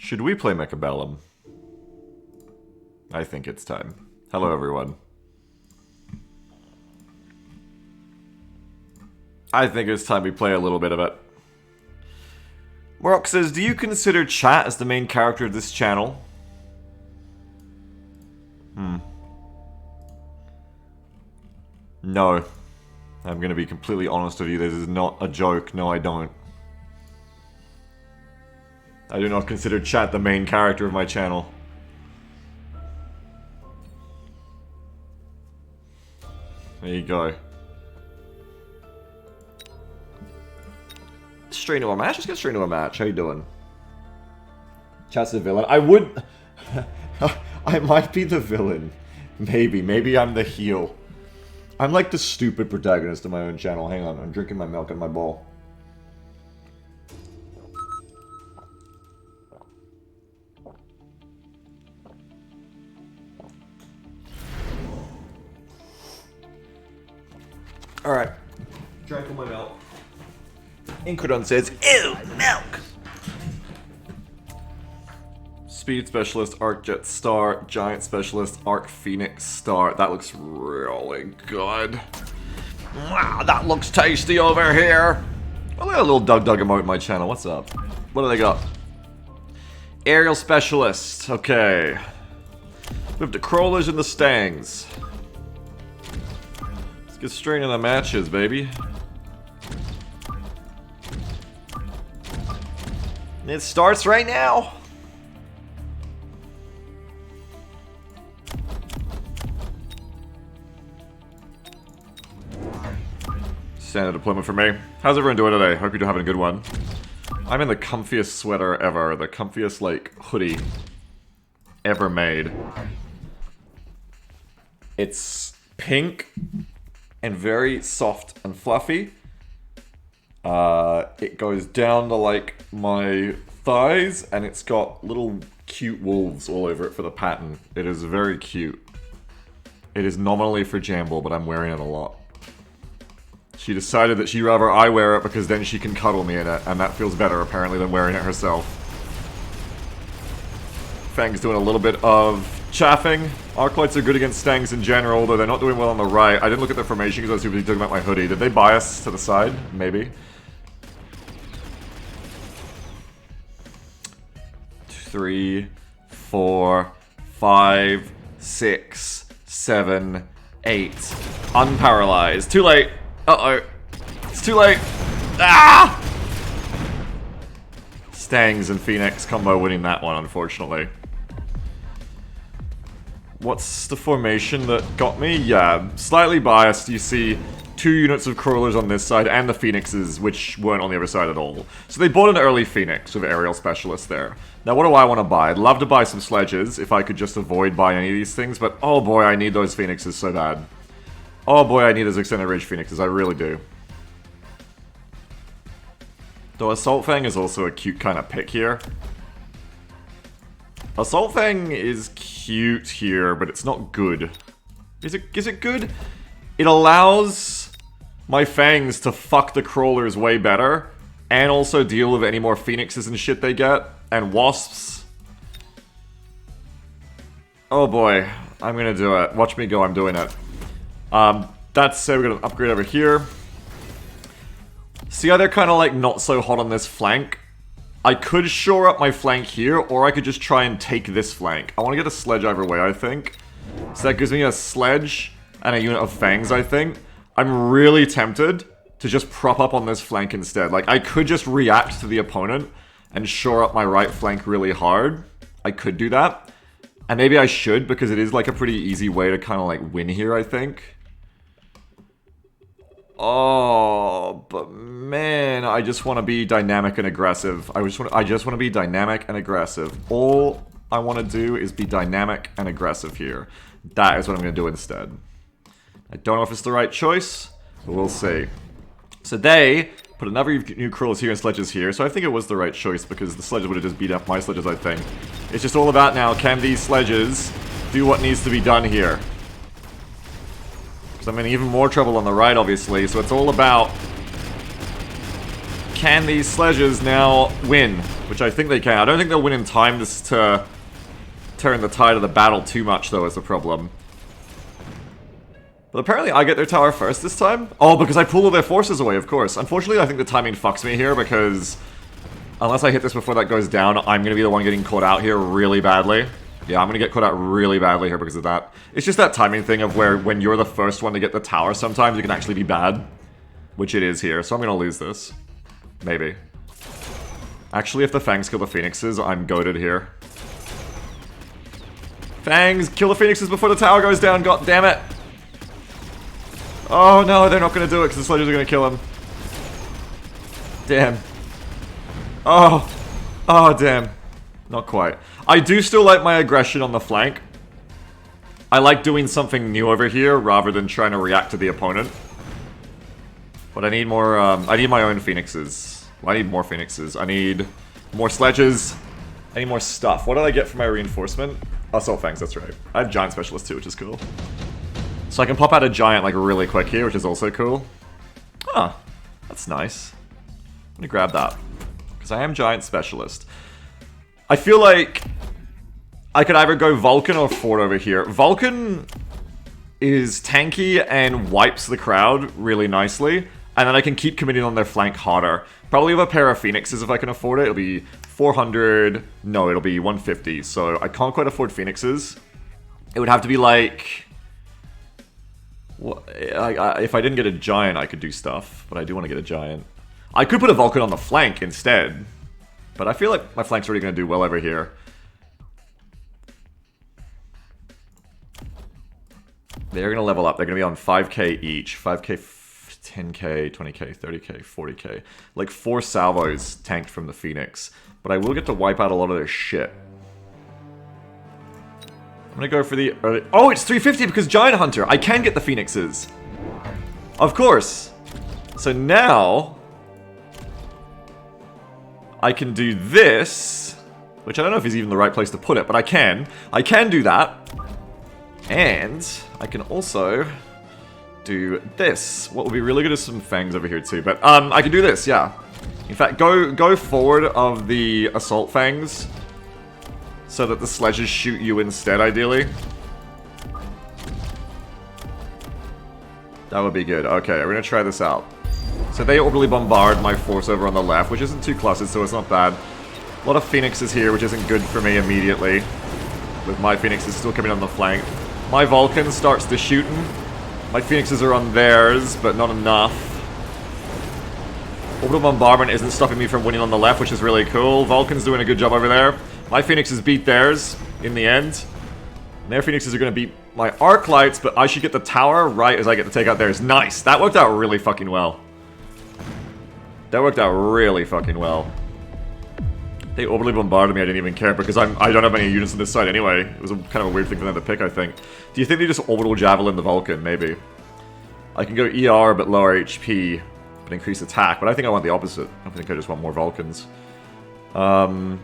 Should we play Mechabellum? I think it's time. Hello, everyone. I think it's time we play a little bit of it. Morok says, do you consider chat as the main character of this channel? No. I'm gonna be completely honest with you, this is not a joke. No, I don't. I do not consider chat the main character of my channel. There you go. Straight into a match? Let's get straight into a match. How you doing? Chat's the villain. I would... I might be the villain. Maybe. Maybe I'm the heel. I'm like the stupid protagonist of my own channel. Hang on, I'm drinking my milk in my bowl. Alright. Drank all my milk. Incredon says, ew, milk! Speed Specialist, Arc Jet Star, Giant Specialist, Arc Phoenix Star. That looks really good. Wow, that looks tasty over here. Oh, look at a little Doug emote in my channel. What's up? What do they got? Aerial Specialist. Okay. We have the Crawlers and the Stangs. Let's get straight into the matches, baby. It starts right now. Standard deployment for me. How's everyone doing today? Hope you're having a good one. I'm in the comfiest sweater ever. The comfiest, like, hoodie ever made. It's pink and very soft and fluffy. It goes down to, like, my thighs, and it's got little cute wolves all over it for the pattern. It is very cute. It is nominally for Jamble, but I'm wearing it a lot. She decided that she'd rather I wear it because then she can cuddle me in it, and that feels better, apparently, than wearing it herself. Fang's doing a little bit of chaffing. Arclights are good against Stangs in general, though they're not doing well on the right. I didn't look at their formation because I was too busy talking about my hoodie. Did they bias to the side? Maybe. 3, 4, 5, 6, 7, 8. Unparalyzed. Too late. Uh-oh. It's too late. Ah! Stangs and Phoenix combo winning that one, unfortunately. What's the formation that got me? Yeah, slightly biased. You see 2 units of Crawlers on this side and the Phoenixes, which weren't on the other side at all. So they bought an early Phoenix with Aerial Specialist there. Now, what do I want to buy? I'd love to buy some sledges if I could just avoid buying any of these things, but oh boy, I need those Phoenixes so bad. Oh boy, I need those Extended Range Phoenixes, I really do. Though Assault Fang is also a cute kind of pick here. Assault Fang is cute here, but it's not good. Is it good? It allows my Fangs to fuck the Crawlers way better, and also deal with any more Phoenixes and shit they get, and Wasps. Oh boy, I'm gonna do it. Watch me go, I'm doing it. That said, we're gonna upgrade over here. See how they're kind of like not so hot on this flank? I could shore up my flank here, or I could just try and take this flank. I want to get a sledge either way, I think. So that gives me a sledge and a unit of Fangs, I think. I'm really tempted to just prop up on this flank instead. Like, I could just react to the opponent and shore up my right flank really hard. I could do that. And maybe I should, because it is like a pretty easy way to kind of like win here, I think. Oh, but man, I just want to be dynamic and aggressive. I just want to be dynamic and aggressive. All I want to do is be dynamic and aggressive here. That is what I'm going to do instead. I don't know if it's the right choice, but we'll see. So they put another new Crawlers here and Sledges here, so I think it was the right choice because the Sledges would have just beat up my Sledges, I think. It's just all about now, can these Sledges do what needs to be done here? Because I'm in even more trouble on the right, obviously, so it's all about... can these sledges now win? Which I think they can. I don't think they'll win in time to turn the tide of the battle too much, though, is the problem. But apparently I get their tower first this time. Oh, because I pull all their forces away, of course. Unfortunately, I think the timing fucks me here, because unless I hit this before that goes down, I'm going to be the one getting caught out here really badly. Yeah, I'm going to get caught out really badly here because of that. It's just that timing thing of where when you're the first one to get the tower, sometimes it can actually be bad. Which it is here, so I'm going to lose this. Maybe. Actually, if the Fangs kill the Phoenixes, I'm goated here. Fangs, kill the Phoenixes before the tower goes down, god damn it! Oh no, they're not going to do it because the sledges are going to kill him. Damn. Oh. Oh, damn. Not quite. I do still like my aggression on the flank. I like doing something new over here rather than trying to react to the opponent. But I need more, I need my own Phoenixes. Well, I need more Phoenixes. I need more sledges. I need more stuff. What did I get for my reinforcement? Assault Fangs, that's right. I have Giant Specialist too, which is cool. So I can pop out a Giant, like, really quick here, which is also cool. Huh. That's nice. I'm gonna grab that. Because I am Giant Specialist. I feel like I could either go Vulcan or Ford over here. Vulcan is tanky and wipes the crowd really nicely. And then I can keep committing on their flank harder. Probably with a pair of Phoenixes if I can afford it. It'll be 400... No, it'll be 150. So I can't quite afford Phoenixes. It would have to be like... Well, if I didn't get a Giant, I could do stuff. But I do want to get a Giant. I could put a Vulcan on the flank instead. But I feel like my flank's already going to do well over here. They're going to level up. They're going to be on 5k each. 5k, 10k, 20k, 30k, 40k. Like 4 salvos tanked from the Phoenix. But I will get to wipe out a lot of their shit. I'm going to go for the early... Oh, it's 350 because Giant Hunter. I can get the Phoenixes. Of course. So now... I can do this. Which I don't know if is even the right place to put it, but I can. I can do that. And I can also do this. What would be really good is some Fangs over here too. But I can do this, yeah. In fact, go forward of the Assault Fangs so that the sledges shoot you instead, ideally. That would be good. Okay, we're going to try this out. So they orbitally bombard my force over on the left, which isn't too clustered, so it's not bad. A lot of Phoenixes here, which isn't good for me immediately. With my Phoenixes still coming on the flank. My Vulcan starts to shooting. My Phoenixes are on theirs, but not enough. Orbital bombardment isn't stopping me from winning on the left, which is really cool. Vulcan's doing a good job over there. My Phoenixes beat theirs in the end. And their Phoenixes are going to beat my Arc Lights, but I should get the tower right as I get to take out theirs. Nice! That worked out really fucking well. That worked out really fucking well. They orbitally bombarded me, I didn't even care, because I don't have any units on this side anyway. It was kind of a weird thing for them to pick, I think. Do you think they just orbital javelin the Vulcan? Maybe. I can go ER, but lower HP, but increase attack. But I think I want the opposite. I think I just want more Vulcans. I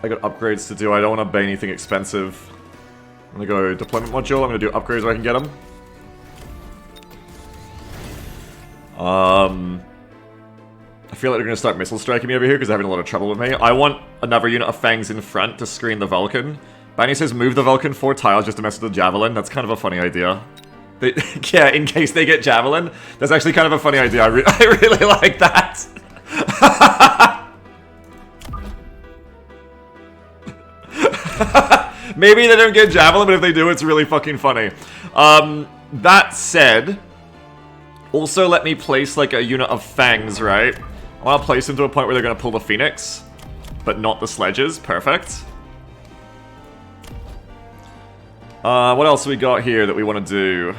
got upgrades to do. I don't want to buy anything expensive. I'm going to go deployment module. I'm going to do upgrades where I can get them. I feel like they're going to start missile striking me over here because they're having a lot of trouble with me. I want another unit of Fangs in front to screen the Vulcan. Banny says move the Vulcan 4 tiles just to mess with the Javelin. That's kind of a funny idea. Yeah, in case they get Javelin. That's actually kind of a funny idea. I really like that. Maybe they don't get Javelin, but if they do, it's really fucking funny. That said... Also let me place like a unit of Fangs, right? I want to place them to a point where they're going to pull the Phoenix. But not the sledges. Perfect. What else we got here that we want to do?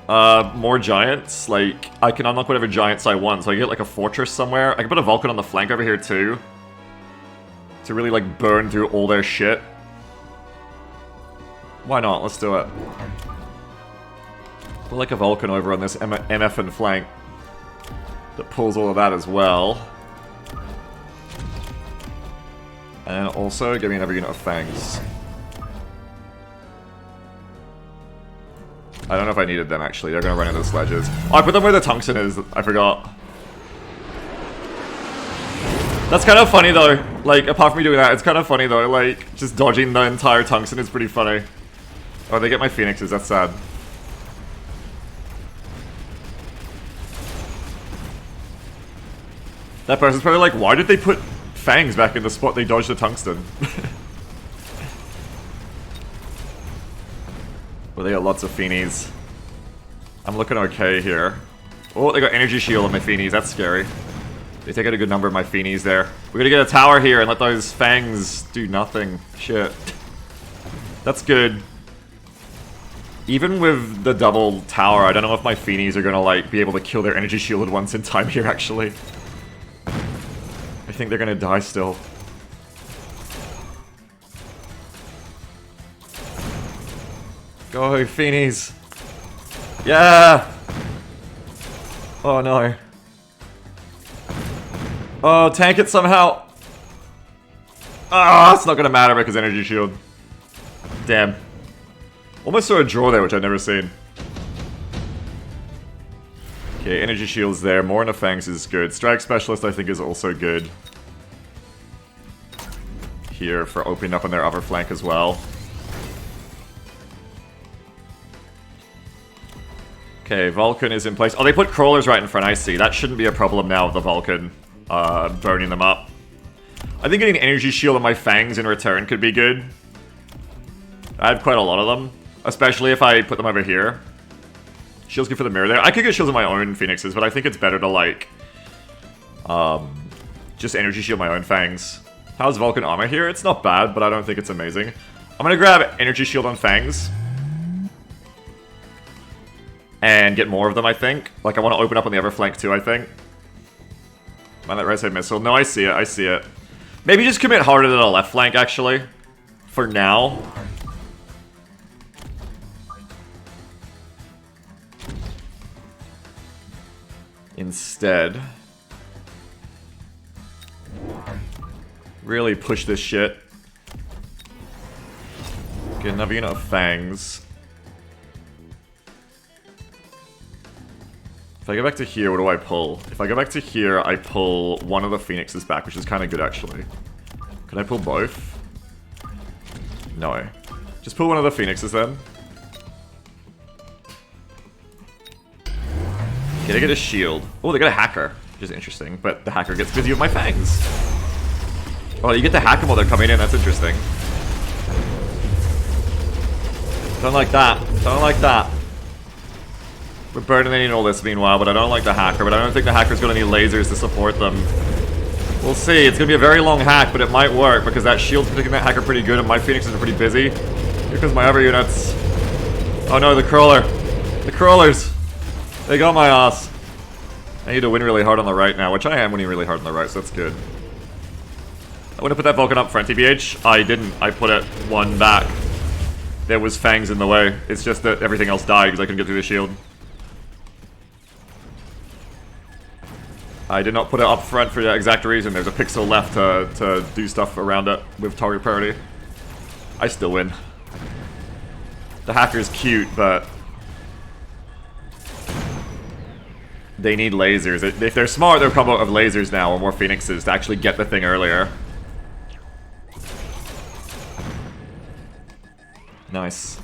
More Giants. Like, I can unlock whatever Giants I want. So I get like a fortress somewhere. I can put a Vulcan on the flank over here too. To really like burn through all their shit. Why not? Let's do it. Put like a Vulcan over on this MF and flank that pulls all of that as well. And also give me another unit of Fangs. I don't know if I needed them, actually. They're gonna run into the sledges. Oh, I put them where the tungsten is. I forgot. That's kind of funny, though. Like, apart from me doing that, it's kind of funny, though. Like, just dodging the entire tungsten is pretty funny. Oh, they get my phoenixes. That's sad. That person's probably like, why did they put fangs back in the spot they dodged the tungsten? Well, they got lots of Feenies. I'm looking okay here. Oh, they got energy shield on my Feenies. That's scary. They take out a good number of my Feenies there. We're gonna get a tower here and let those fangs do nothing. Shit. That's good. Even with the double tower, I don't know if my Feenies are gonna, like, be able to kill their energy shield once in time here, actually. I think they're gonna die still. Go, Feenies! Yeah! Oh no. Oh, tank it somehow! Ah, it's not gonna matter because energy shield. Damn. Almost saw a draw there, which I'd never seen. Okay, energy shield's there. More in the fangs is good. Strike specialist, I think, is also good. Here for opening up on their other flank as well. Okay, Vulcan is in place. Oh, they put crawlers right in front, I see. That shouldn't be a problem now with the Vulcan burning them up. I think getting energy shield on my fangs in return could be good. I have quite a lot of them, especially if I put them over here. Shield's good for the mirror there. I could get shields on my own phoenixes, but I think it's better to, like, just energy shield my own fangs. How's Vulcan armor here? It's not bad, but I don't think it's amazing. I'm gonna grab energy shield on fangs. And get more of them, I think. Like, I want to open up on the other flank too, I think. Mind that right side missile. No, I see it, I see it. Maybe just commit harder to the left flank, actually. For now. Instead. Really push this shit. Get another unit of fangs. If I go back to here, what do I pull? If I go back to here, I pull one of the phoenixes back, which is kind of good, actually. Can I pull both? No. Just pull one of the phoenixes, then. Okay, they get a shield. Oh, they got a hacker, which is interesting, but the hacker gets busy with my fangs. Oh, you get to hack them while they're coming in, that's interesting. Don't like that. Don't like that. We're burning all this meanwhile, but I don't like the hacker. But I don't think the hacker's got any lasers to support them. We'll see. It's going to be a very long hack, but it might work because that shield's protecting that hacker pretty good and my phoenixes are pretty busy. Here comes my other units. Oh no, the crawler. The crawlers. They got my ass. I need to win really hard on the right now, which I am winning really hard on the right, so that's good. I want to put that Vulcan up front, TBH. I didn't. I put it one back. There was fangs in the way. It's just that everything else died because I couldn't get through the shield. I did not put it up front for that exact reason. There's a pixel left to do stuff around it with target priority. I still win. The hacker's cute, but they need lasers. If they're smart, they'll come out of lasers now or more phoenixes to actually get the thing earlier. Nice.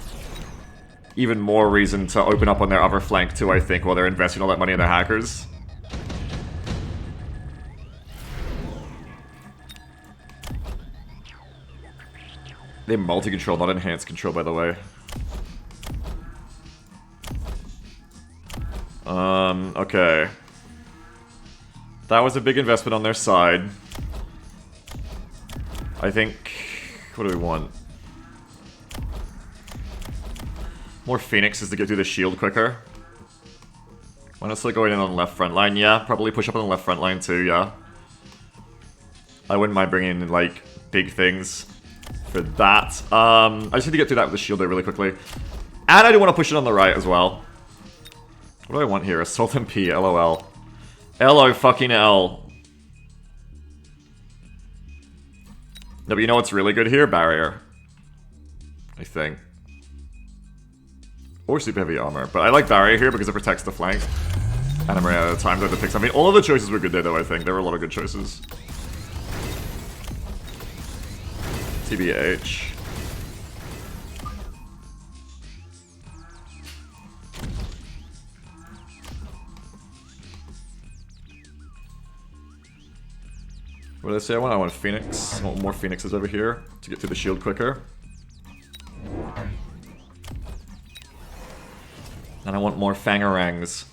Even more reason to open up on their other flank too, I think, while they're investing all that money in their hackers. They multi-control, not enhanced control, by the way. Okay. That was a big investment on their side. I think... What do we want? More phoenixes to get through the shield quicker. Why not still going in on the left front line? Yeah, probably push up on the left front line too, yeah. I wouldn't mind bringing in, like, big things for that. I just need to get through that with the shield there really quickly. And I do want to push it on the right as well. What do I want here? Assault MP, LOL. LO fucking L. No, but you know what's really good here? Barrier. I think. Or super heavy armor. But I like barrier here because it protects the flank. And I'm running out of time to pick something. All of the choices were good there though, I think. There were a lot of good choices. TBH. What did I say I want? I want a Phoenix. I want more Phoenixes over here to get through the shield quicker. And I want more Fangarangs.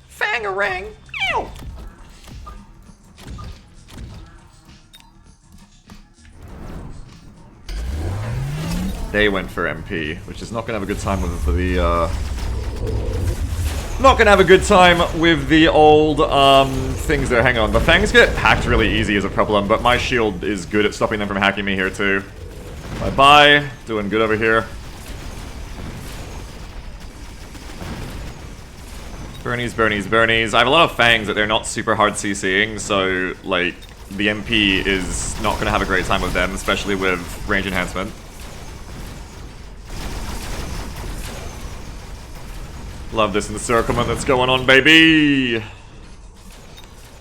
Fangarang! Ew! They went for MP, which is not gonna have a good time with the not gonna have a good time with the old things there. Hang on, the Fangs get hacked really easy is a problem, but my shield is good at stopping them from hacking me here too. Bye-bye. Doing good over here. Burnies, Burnies, Burnies. I have a lot of Fangs that they're not super hard CCing, so, like, the MP is not going to have a great time with them, especially with range enhancement. Love this encirclement that's going on, baby!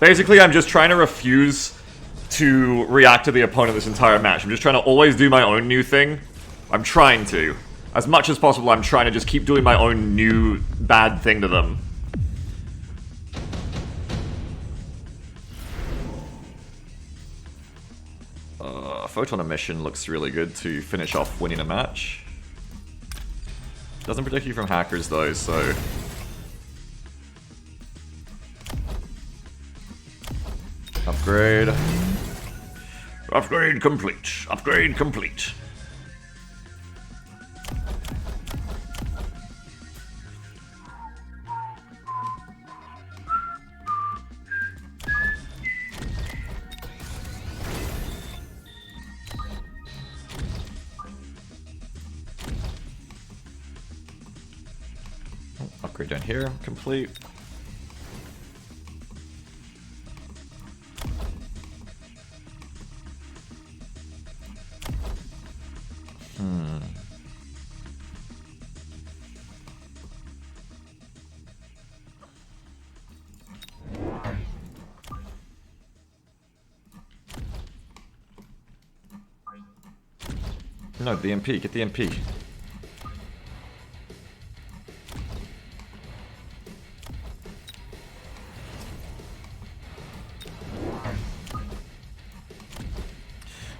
Basically, I'm just trying to refuse to react to the opponent this entire match. I'm just trying to always do my own new thing. I'm trying to. As much as possible, I'm trying to just keep doing my own new bad thing to them. Photon Emission looks really good to finish off winning a match. Doesn't protect you from hackers though, so... Upgrade. Upgrade complete. Upgrade complete. Upgrade down here, complete. No, the MP, get the MP.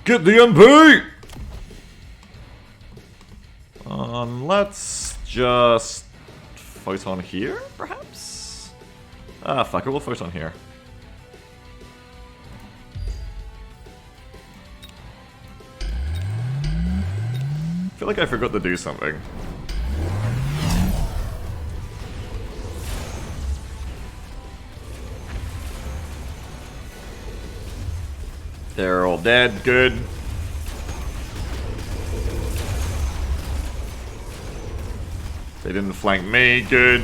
Get the MP! Let's just Photon here, perhaps? Ah, fuck it, we'll Photon here. I feel like I forgot to do something. They're all dead, good. They didn't flank me, good.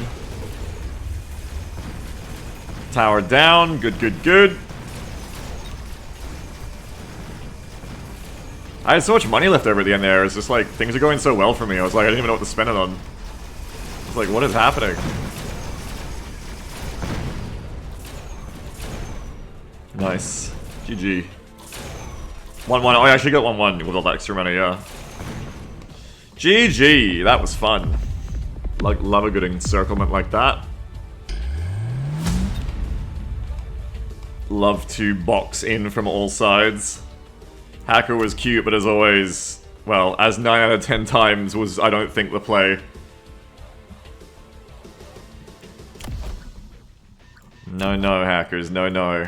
Tower down, good, good, good. I had so much money left over at the end there, it's just like, things are going so well for me, I was like, I didn't even know what to spend it on. I was like, what is happening? Nice. GG. 1-1, oh I actually got 1-1 with all that extra money, yeah. GG, that was fun. Like, love a good encirclement like that. Love to box in from all sides. Hacker was cute, but as always, well, as 9 out of 10 times was, I don't think, the play. No, no, hackers, no, no.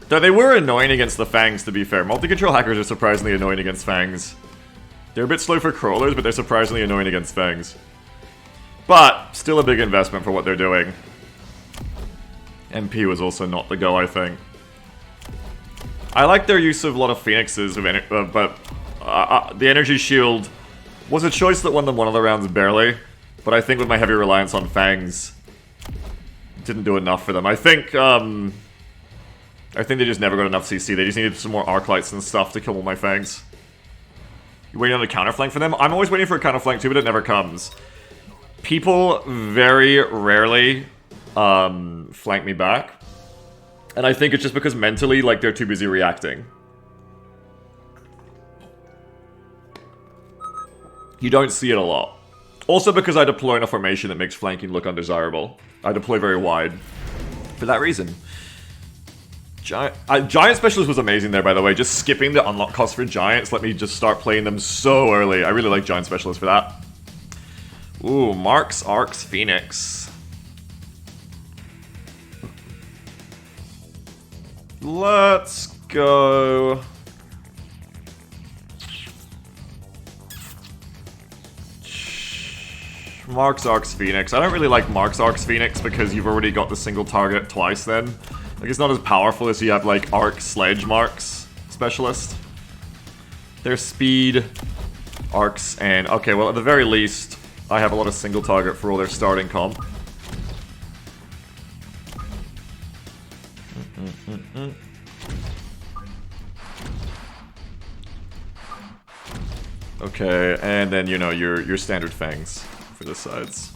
Though they were annoying against the Fangs, to be fair. Multi-control hackers are surprisingly annoying against Fangs. They're a bit slow for crawlers, but they're surprisingly annoying against Fangs. But, still a big investment for what they're doing. MP was also not the go, I think. I like their use of a lot of Phoenixes, but the Energy Shield was a choice that won them one of the rounds barely. But I think with my heavy reliance on Fangs, didn't do enough for them. I think they just never got enough CC. They just needed some more Arc Lights and stuff to kill all my Fangs. You're waiting on a counterflank for them? I'm always waiting for a counterflank too, but it never comes. People very rarely flank me back. And I think it's just because mentally, like, they're too busy reacting. You don't see it a lot. Also because I deploy in a formation that makes flanking look undesirable. I deploy very wide. For that reason. Giant Specialist was amazing there, by the way. Just skipping the unlock cost for Giants let me just start playing them so early. I really like Giant Specialist for that. Ooh, Marks, Arcs, Phoenix. Let's go... Marks, Arcs, Phoenix. I don't really like Marks, Arcs, Phoenix because you've already got the single target twice then. Like, it's not as powerful as you have, like, Arc, Sledge, Marks, Specialist. Their speed, Arcs, and... Okay, well, at the very least, I have a lot of single target for all their starting comp. Okay, and then, you know, your standard Fangs for the sides.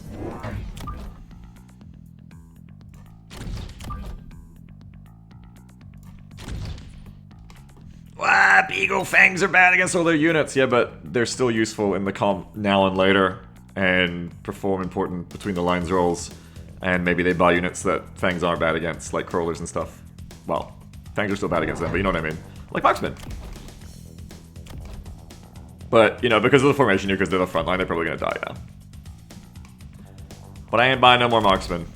Wow, Beagle Fangs are bad against all their units. Yeah, but they're still useful in the comp now and later, and perform important between the lines rolls. And maybe they buy units that Fangs aren't bad against, like Crawlers and stuff. Well, Fangs are still bad against them, but you know what I mean. Like Marksman. But, you know, because of the formation here, because they're the front line, they're probably gonna die, yeah. But I ain't buying no more Marksman.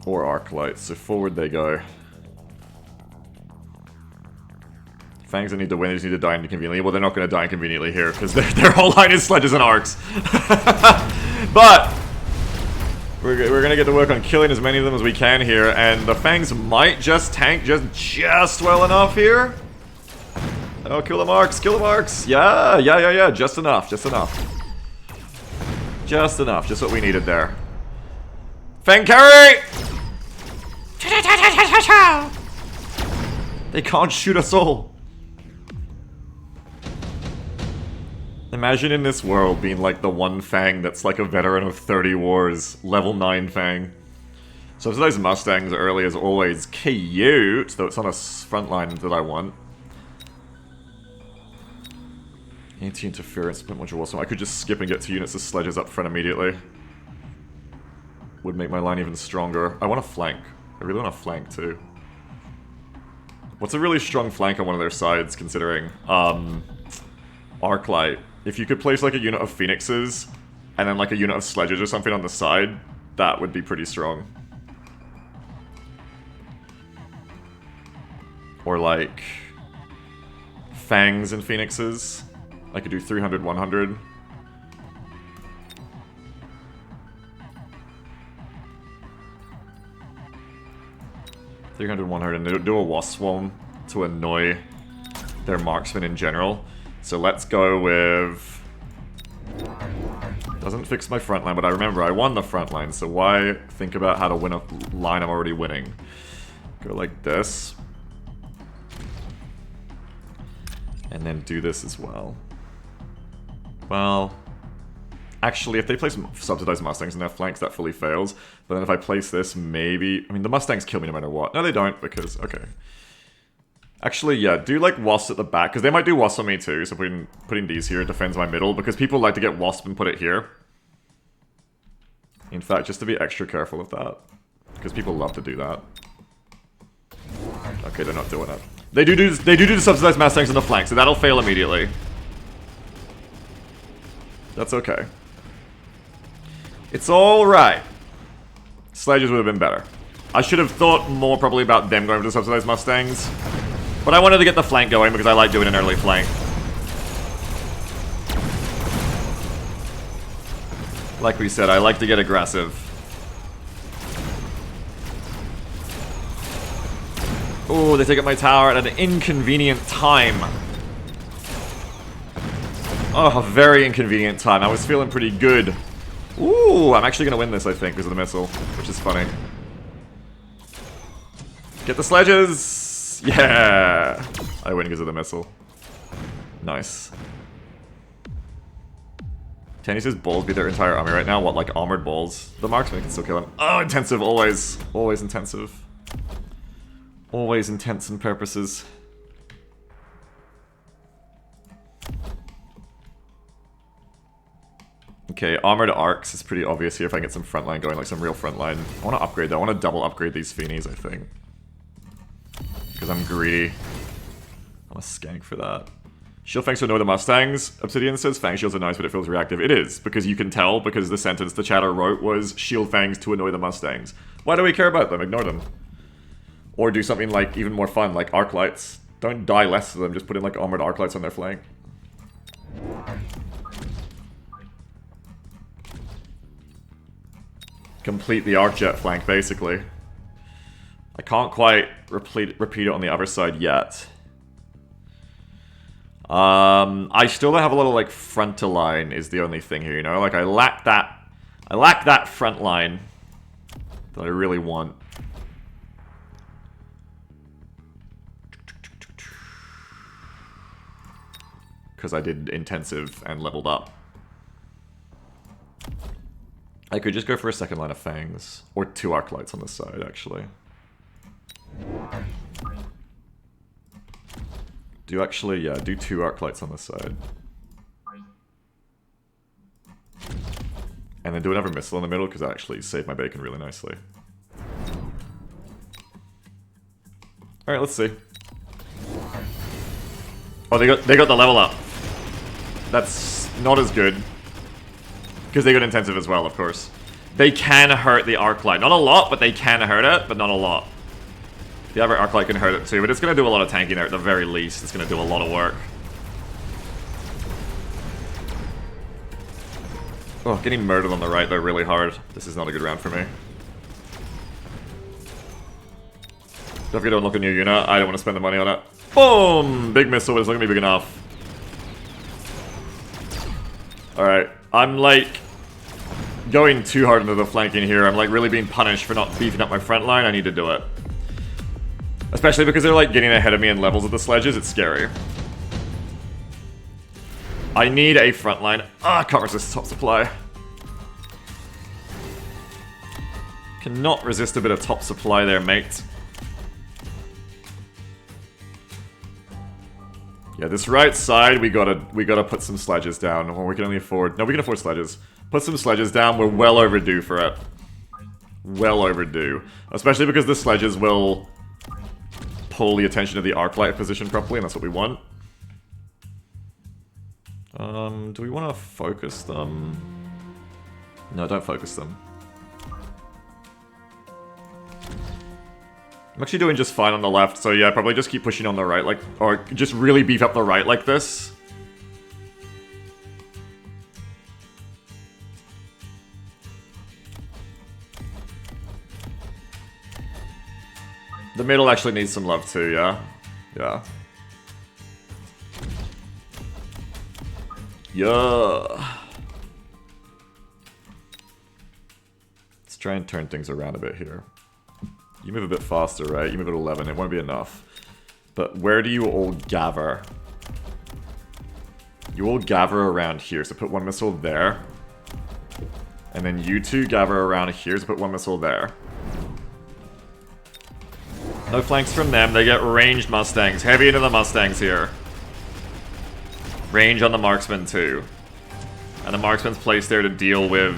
Or Arc Lights, so forward they go. Fangs that need to win, they just need to die inconveniently. Well, they're not going to die inconveniently here, because their whole line is Sledges and Arcs. But we're going to get to work on killing as many of them as we can here, and the Fangs might just tank just well enough here. Oh, kill the Marks, kill the Marks. Yeah, just enough, just enough. Just enough, just what we needed there. Fang carry! They can't shoot us all. Imagine in this world being like the one Fang that's like a veteran of 30 wars, level 9 Fang. Subsidized Mustangs early as always. Cute, though it's on a front line that I want. Anti-interference, split module awesome. I could just skip and get 2 units of sledges up front immediately. Would make my line even stronger. I want to flank. I really want to flank too. What's a really strong flank on one of their sides, considering? Arclight. If you could place like a unit of Phoenixes, and then like a unit of Sledges or something on the side, that would be pretty strong. Or like... Fangs and Phoenixes. I could do 300, 100. And do a Wasp Swarm to annoy their marksmen in general. So let's go with... Doesn't fix my front line, but I remember I won the front line, so why think about how to win a line I'm already winning? Go like this. And then do this as well. Well... Actually, if they place subsidized Mustangs in their flanks, that fully fails. But then if I place this, maybe... I mean, the Mustangs kill me no matter what. No, they don't, because... Okay. Actually, yeah, do, like, Wasps at the back, because they might do Wasp on me, too. So putting these here defends my middle, because people like to get Wasp and put it here. In fact, just to be extra careful of that. Because people love to do that. Okay, they're not doing it. They do the subsidized Mustangs on the flank, so that'll fail immediately. That's okay. It's alright. Sledges would have been better. I should have thought more probably about them going for the subsidized Mustangs. But I wanted to get the flank going because I like doing an early flank. Like we said, I like to get aggressive. Oh, they take up my tower at an inconvenient time. Oh, a very inconvenient time. I was feeling pretty good. Ooh, I'm actually going to win this, I think, because of the missile, which is funny. Get the sledges! Yeah! I win because of the missile. Nice. Can you just balls beat their entire army right now? What, like armored balls? The marksman can still kill him. Oh, intensive, always. Always intensive. Always intents and purposes. Okay, armored arcs is pretty obvious here if I can get some frontline going, like some real frontline. I want to upgrade though. I want to double upgrade these Feenies, I think. Because I'm greedy. I'm a skank for that. Shield fangs to annoy the Mustangs. Obsidian says fang shields are nice, but it feels reactive. It is, because you can tell, because the sentence the chatter wrote was shield fangs to annoy the Mustangs. Why do we care about them? Ignore them. Or do something like even more fun, like arc lights. Don't die less to them, just put in like armored arc lights on their flank. Complete the arc jet flank, basically. I can't quite repeat it on the other side yet. I still don't have a little like frontal line is the only thing here, you know? Like I lack that front line that I really want. Because I did intensive and leveled up. I could just go for a second line of fangs. Or 2 arc lights on this side, actually. Do actually, yeah, do 2 arc lights on this side. And then do another missile in the middle, because that actually saved my bacon really nicely. Alright, let's see. Oh, they got the level up. That's not as good. Because they got intensive as well, of course. They can hurt the arc light. Not a lot, but they can hurt it, but not a lot. The other arc light can hurt it too, but it's going to do a lot of tanking there at the very least. It's going to do a lot of work. Oh, getting murdered on the right though really hard. This is not a good round for me. Don't forget to unlock a new unit. I don't want to spend the money on it. Boom! Big missile, but it's not going to be big enough. Alright, I'm like going too hard into the flanking here. I'm like really being punished for not beefing up my front line. I need to do it. Especially because they're like getting ahead of me in levels of the sledges. It's scary. I need a front line. Ah, can't resist top supply. Cannot resist a bit of top supply there, mate. Yeah, this right side, we gotta put some sledges down. Or we can only afford... No, we can afford sledges. Put some sledges down. We're well overdue for it. Well overdue. Especially because the sledges will pull the attention of the arc light position properly, and that's what we want. Do we want to focus them? No, don't focus them. I'm actually doing just fine on the left, so yeah, probably just keep pushing on the right, like, or just really beef up the right like this. The middle actually needs some love too, yeah? Yeah. Yeah. Let's try and turn things around a bit here. You move a bit faster, right? You move at 11, it won't be enough. But where do you all gather? You all gather around here, so put 1 missile there. And then you 2 gather around here, so put 1 missile there. No flanks from them, they get ranged Mustangs. Heavy into the Mustangs here. Range on the marksman too. And the marksman's placed there to deal with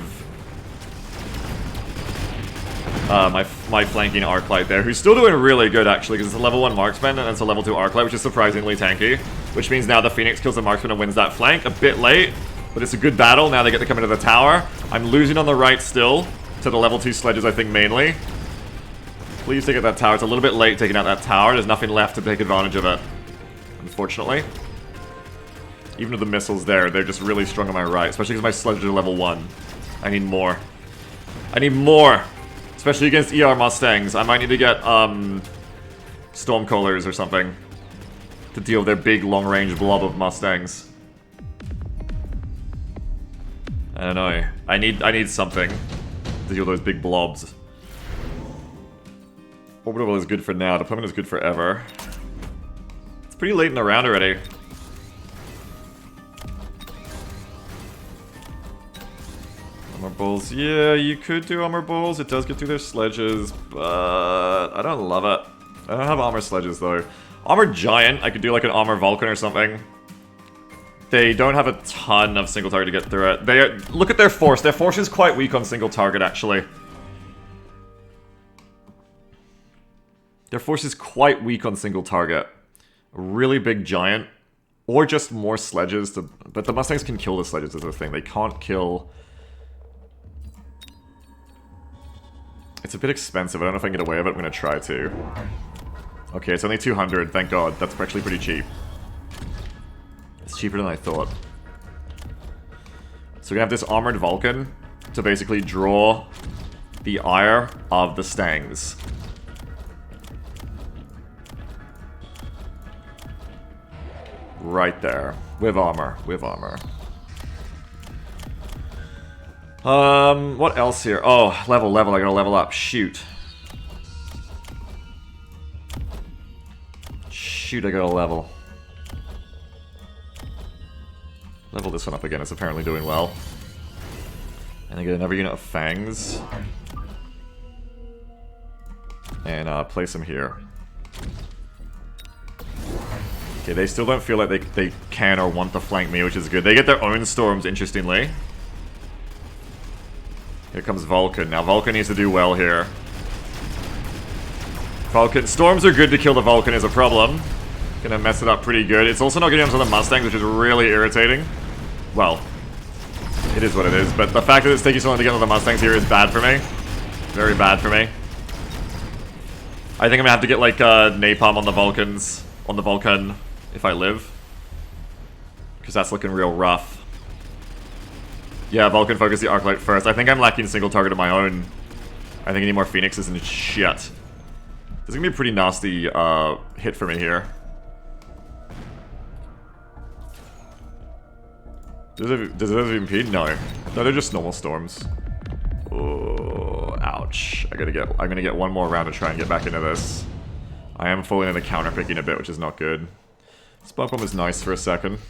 my flanking arc light there, who's still doing really good actually, because it's a level 1 marksman and it's a level 2 arc light, which is surprisingly tanky. Which means now the Phoenix kills the marksman and wins that flank. A bit late, but it's a good battle. Now they get to come into the tower. I'm losing on the right still, to the level 2 sledges I think mainly. Please take out that tower. It's a little bit late taking out that tower. There's nothing left to take advantage of it, unfortunately. Even with the missiles there, they're just really strong on my right, especially because my sledges are level 1. I need more. I need more! Especially against ER Mustangs. I might need to get, Stormcallers or something to deal with their big, long-range blob of Mustangs. I don't know. I need something to deal with those big blobs. Orbital is good for now. Deployment is good forever. It's pretty late in the round already. Armor balls. Yeah, you could do armor balls. It does get through their sledges, but I don't love it. I don't have armor sledges though. Armor giant, I could do like an armor Vulcan or something. They don't have a ton of single target to get through it. They are, look at their force. Their force is quite weak on single target, actually. Their force is quite weak on single target. A really big giant, or just more sledges. But the Mustangs can kill the sledges is the thing. They can't kill... It's a bit expensive. I don't know if I can get away with it. I'm going to try to. Okay, it's only 200. Thank God. That's actually pretty cheap. It's cheaper than I thought. So we have this armored Vulcan to basically draw the ire of the Stangs. Right there. With armor. With armor. What else here? Oh, level. I gotta level up. Shoot. Shoot, I gotta level. Level this one up again, it's apparently doing well. And I get another unit of fangs. And place them here. Okay, they still don't feel like they can or want to flank me, which is good. They get their own storms, interestingly. Here comes Vulcan. Now Vulcan needs to do well here. Vulcan. Storms are good to kill the Vulcan is a problem. Gonna mess it up pretty good. It's also not getting onto the Mustangs, which is really irritating. Well, it is what it is, but the fact that it's taking so long to get onto the Mustangs here is bad for me. Very bad for me. I think I'm gonna have to get like napalm on the Vulcans, on the Vulcan, if I live. Because that's looking real rough. Yeah, Vulcan focus the Arclight first. I think I'm lacking single target of my own. I think I need more Phoenixes and shit. This is gonna be a pretty nasty hit for me here. Does it have impede? No. No, they're just normal storms. Oh, ouch. I'm gonna get one more round to try and get back into this. I am falling into counter picking a bit, which is not good. Spark Bomb is nice for a second.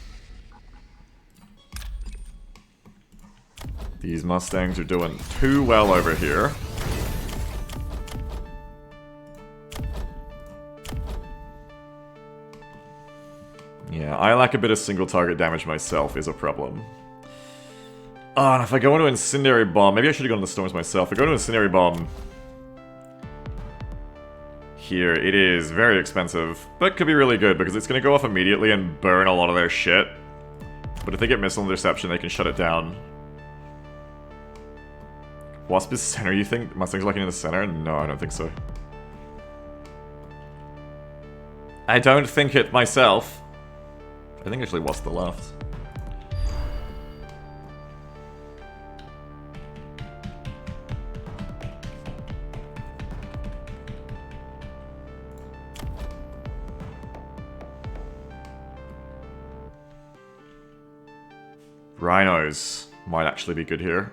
These Mustangs are doing too well over here. Yeah, I lack a bit of single target damage myself is a problem. Oh, and if I go into Incendiary Bomb, maybe I should have gone to the Storms myself. If I go to Incendiary Bomb here, it is very expensive, but could be really good because it's going to go off immediately and burn a lot of their shit. But if they get missile interception, they can shut it down. Wasp is center, you think? Mustang's locking in the center? No, I don't think so. I don't think it myself. I think actually Wasp to the left. Rhinos might actually be good here.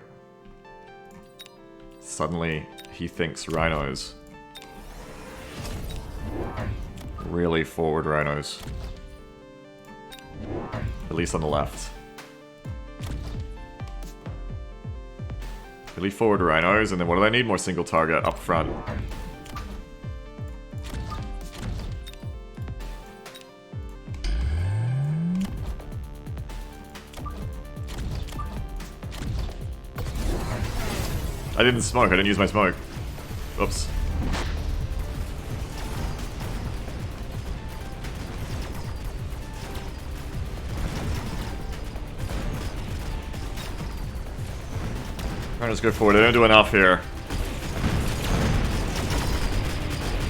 Suddenly, he thinks rhinos. Really forward rhinos. At least on the left. Really forward rhinos, and then what do they need? More single target up front. I didn't smoke, I didn't use my smoke. Oops. Alright, let's go forward. I don't do enough here.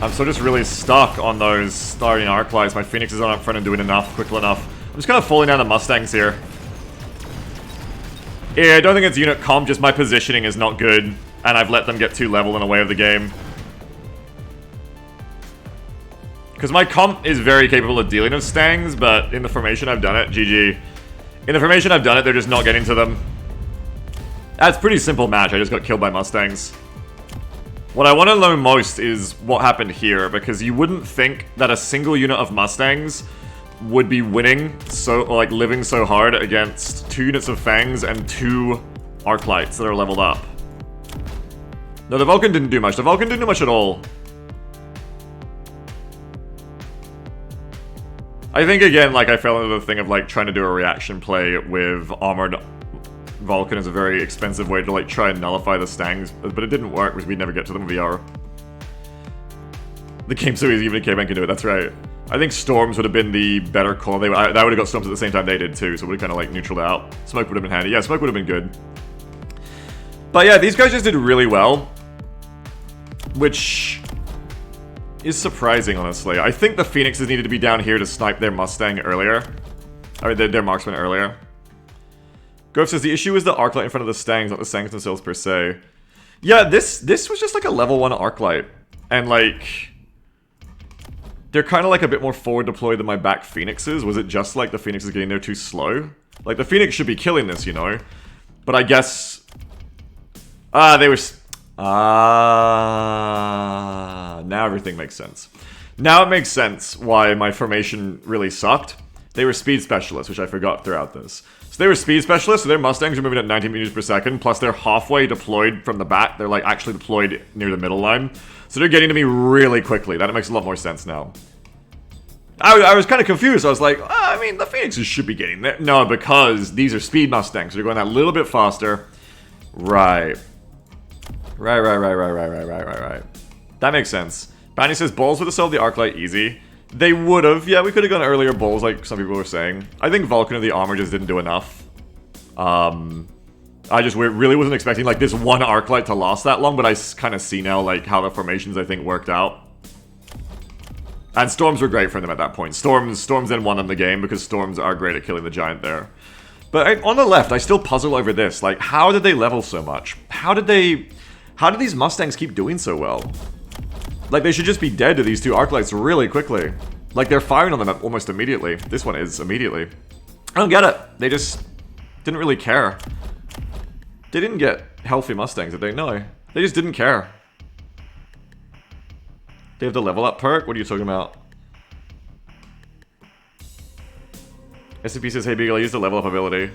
I'm still just really stuck on those starting arc lights. My Phoenix is on up front and doing enough, quickly enough. I'm just kind of falling down the Mustangs here. Yeah, I don't think it's unit comp, just my positioning is not good, and I've let them get too level in the way of the game. Because my comp is very capable of dealing with Stangs, but in the formation I've done it, GG. In the formation I've done it, they're just not getting to them. That's a pretty simple match, I just got killed by Mustangs. What I want to know most is what happened here, because you wouldn't think that a single unit of Mustangs would be winning so, like, living so hard against 2 units of Fangs and 2 Arclights that are leveled up. No, the Vulcan didn't do much. The Vulcan didn't do much at all. I think, again, like, I fell into the thing of, like, trying to do a reaction play with Armored Vulcan as a very expensive way to, like, try and nullify the Stangs, but it didn't work because we'd never get to them with VR. The game's so easy, even a caveman can do it, that's right. I think Storms would have been the better call. That would have got Storms at the same time they did, too, so it would have kind of, like, neutraled out. Smoke would have been handy. Yeah, Smoke would have been good. But yeah, these guys just did really well, which is surprising, honestly. I think the Phoenixes needed to be down here to snipe their Mustang earlier. I mean, their marksman earlier. Grove says, the issue is the Arclight in front of the Stangs, not the Stangs themselves per se. Yeah, this was just like a level 1 Arclight. And like, they're kind of like a bit more forward deployed than my back Phoenixes. Was it just like the Phoenixes getting there too slow? Like, the Phoenix should be killing this, you know? But I guess... they were... now everything makes sense. Now it makes sense why my formation really sucked. They were speed specialists, which I forgot throughout this. So they were speed specialists, so their Mustangs are moving at 19 meters per second, plus they're halfway deployed from the back. They're like actually deployed near the middle line. So they're getting to me really quickly. That makes a lot more sense now. I was kind of confused. I was like, I mean, the Phoenixes should be getting there. No, because these are speed Mustangs. So they're going that little bit faster. Right. Right. That makes sense. Banny says, balls would have solved the Arclight easy. They would have. Yeah, we could have gone earlier balls, like some people were saying. I think Vulcan of the Armor just didn't do enough. I just really wasn't expecting, like, this one Arclight to last that long, but I kind of see now, like, how the formations, I think, worked out. And Storms were great for them at that point. Storms then won them the game, because Storms are great at killing the Giant there. But on the left, I still puzzle over this. Like, how did they level so much? How did these Mustangs keep doing so well? Like, they should just be dead to these 2 Arclights really quickly. Like, they're firing on them almost immediately. This one is immediately. I don't get it. They just didn't really care. They didn't get healthy Mustangs, did they? No. They just didn't care. They have the level up perk? What are you talking about? SCP says, hey Beagle, I used the level up ability.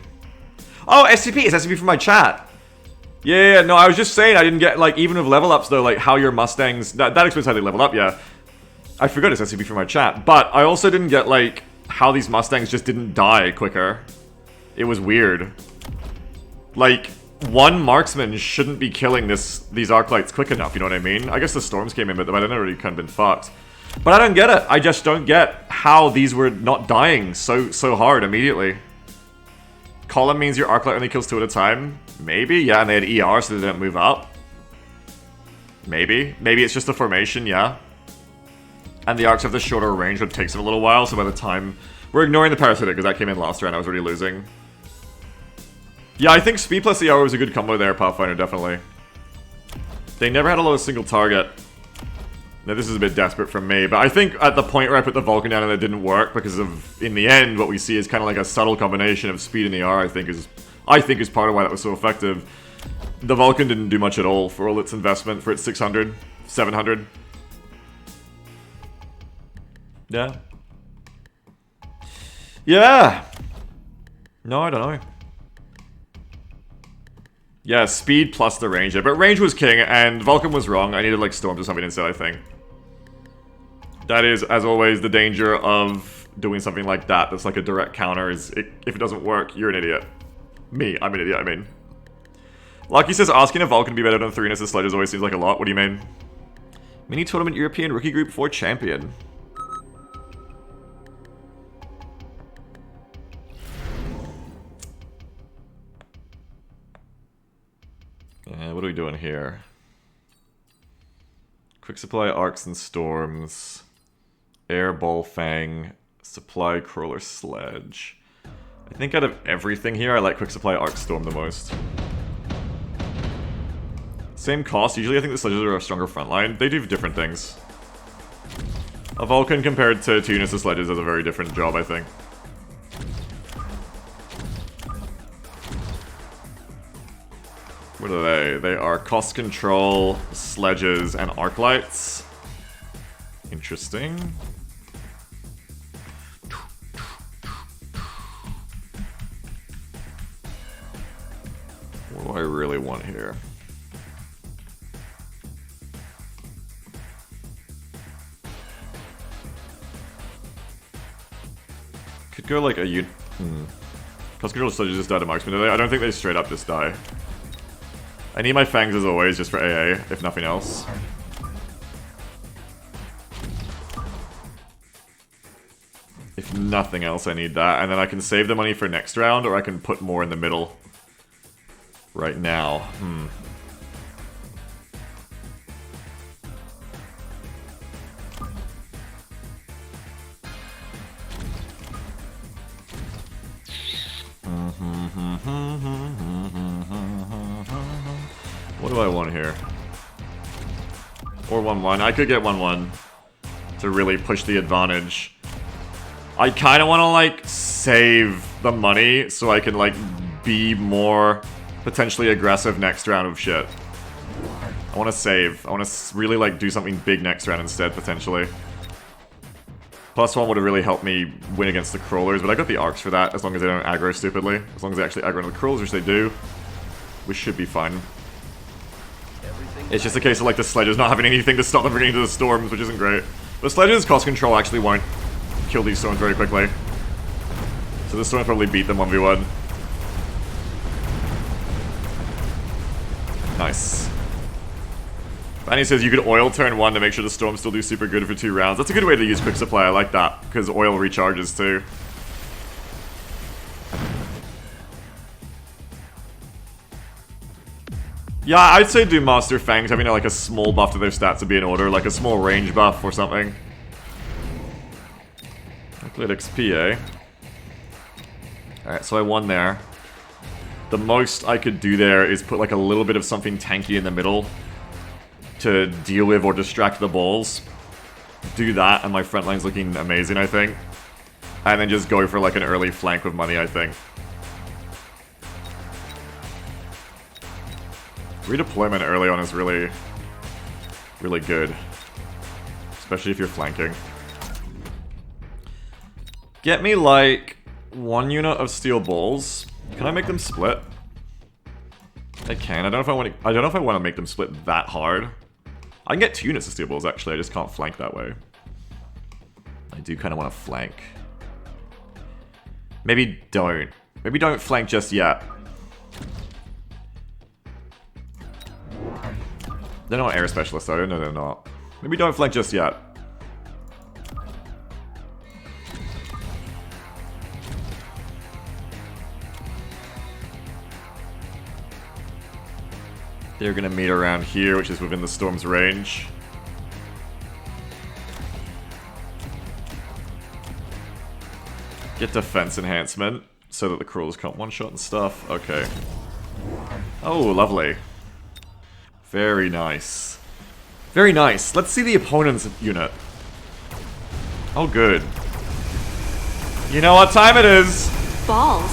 Oh, SCP! It's SCP from my chat! Yeah, no, I was just saying I didn't get, like, even with level ups though, like, how your Mustangs... That explains how they leveled up, yeah. I forgot it's SCP from my chat. But I also didn't get, like, how these Mustangs just didn't die quicker. It was weird. Like, one marksman shouldn't be killing these Arclights quick enough, you know what I mean? I guess the Storms came in, but then already kind of been fucked. But I don't get it. I just don't get how these were not dying so hard immediately. Column means your Arclight only kills 2 at a time? Maybe, yeah, and they had ER so they didn't move up. Maybe. Maybe it's just a formation, yeah. And the arcs have the shorter range, but it takes them a little while, so by the time... We're ignoring the Parasitic, because that came in last round, I was already losing. Yeah, I think speed plus ER was a good combo there, Pathfinder, definitely. They never had a low single target. Now, this is a bit desperate from me, but I think at the point where I put the Vulcan down and it didn't work, because of, in the end, what we see is kind of like a subtle combination of speed and ER, I think is part of why that was so effective. The Vulcan didn't do much at all for all its investment, for its 600, 700. Yeah. Yeah! No, I don't know. Yeah, speed plus the range there. But range was king, and Vulcan was wrong. I needed, like, Storms or something instead, I think. That is, as always, the danger of doing something like that. That's like a direct counter. If it doesn't work, you're an idiot. Me, I'm an idiot, I mean. Lucky says, asking a Vulcan to be better than 3 Nessus Sledges always seems like a lot. What do you mean? Mini Tournament European Rookie Group 4 Champion. What are we doing here? Quick supply, arcs and storms. Air ball fang. Supply crawler sledge. I think out of everything here, I like quick supply arc storm the most. Same cost. Usually I think the sledges are a stronger frontline. They do different things. A Vulcan compared to 2 units of sledges does a very different job, I think. What are they? They are cost control, sledges, and arc lights. Interesting. What do I really want here? Could go like a Cost control sledges just die to marksman. I don't think they straight up just die. I need my fangs as always, just for AA, if nothing else. If nothing else, I need that. And then I can save the money for next round, or I can put more in the middle. Right now. What do I want here? Or 1-1. I could get 1-1 to really push the advantage. I kind of want to, like, save the money so I can, like, be more potentially aggressive next round of shit. I want to save. I want to really, like, do something big next round instead, potentially. +1 would have really helped me win against the crawlers, but I got the arcs for that, as long as they don't aggro stupidly. As long as they actually aggro on the crawlers, which they do, we should be fine. It's just a case of, like, the sledges not having anything to stop them from getting to the storms, which isn't great. The sledges' cost control actually won't kill these storms very quickly. So the storms probably beat them 1v1. Nice. Fanny says you could oil turn 1 to make sure the storms still do super good for 2 rounds. That's a good way to use quick supply, I like that, because oil recharges too. Yeah, I'd say do Master Fangs, having like a small buff to their stats would be in order, like a small range buff or something. Calculate XP, eh? Alright, so I won there. The most I could do there is put like a little bit of something tanky in the middle to deal with or distract the balls. Do that, and my front line's looking amazing, I think. And then just go for like an early flank with money, I think. Redeployment early on is really, really good. Especially if you're flanking. Get me like 1 unit of steel balls. Can I make them split? I can. I don't know if I want to. I don't know if I want to make them split that hard. I can get 2 units of steel balls actually. I just can't flank that way. I do kind of want to flank. Maybe don't. Maybe don't flank just yet. They're not air specialists though. No, they're not. Maybe don't flank just yet. They're gonna meet around here, which is within the storm's range. Get defense enhancement so that the crawlers can't one-shot and stuff. Okay. Oh, lovely. Very nice. Very nice. Let's see the opponent's unit. Oh, good. You know what time it is? Balls.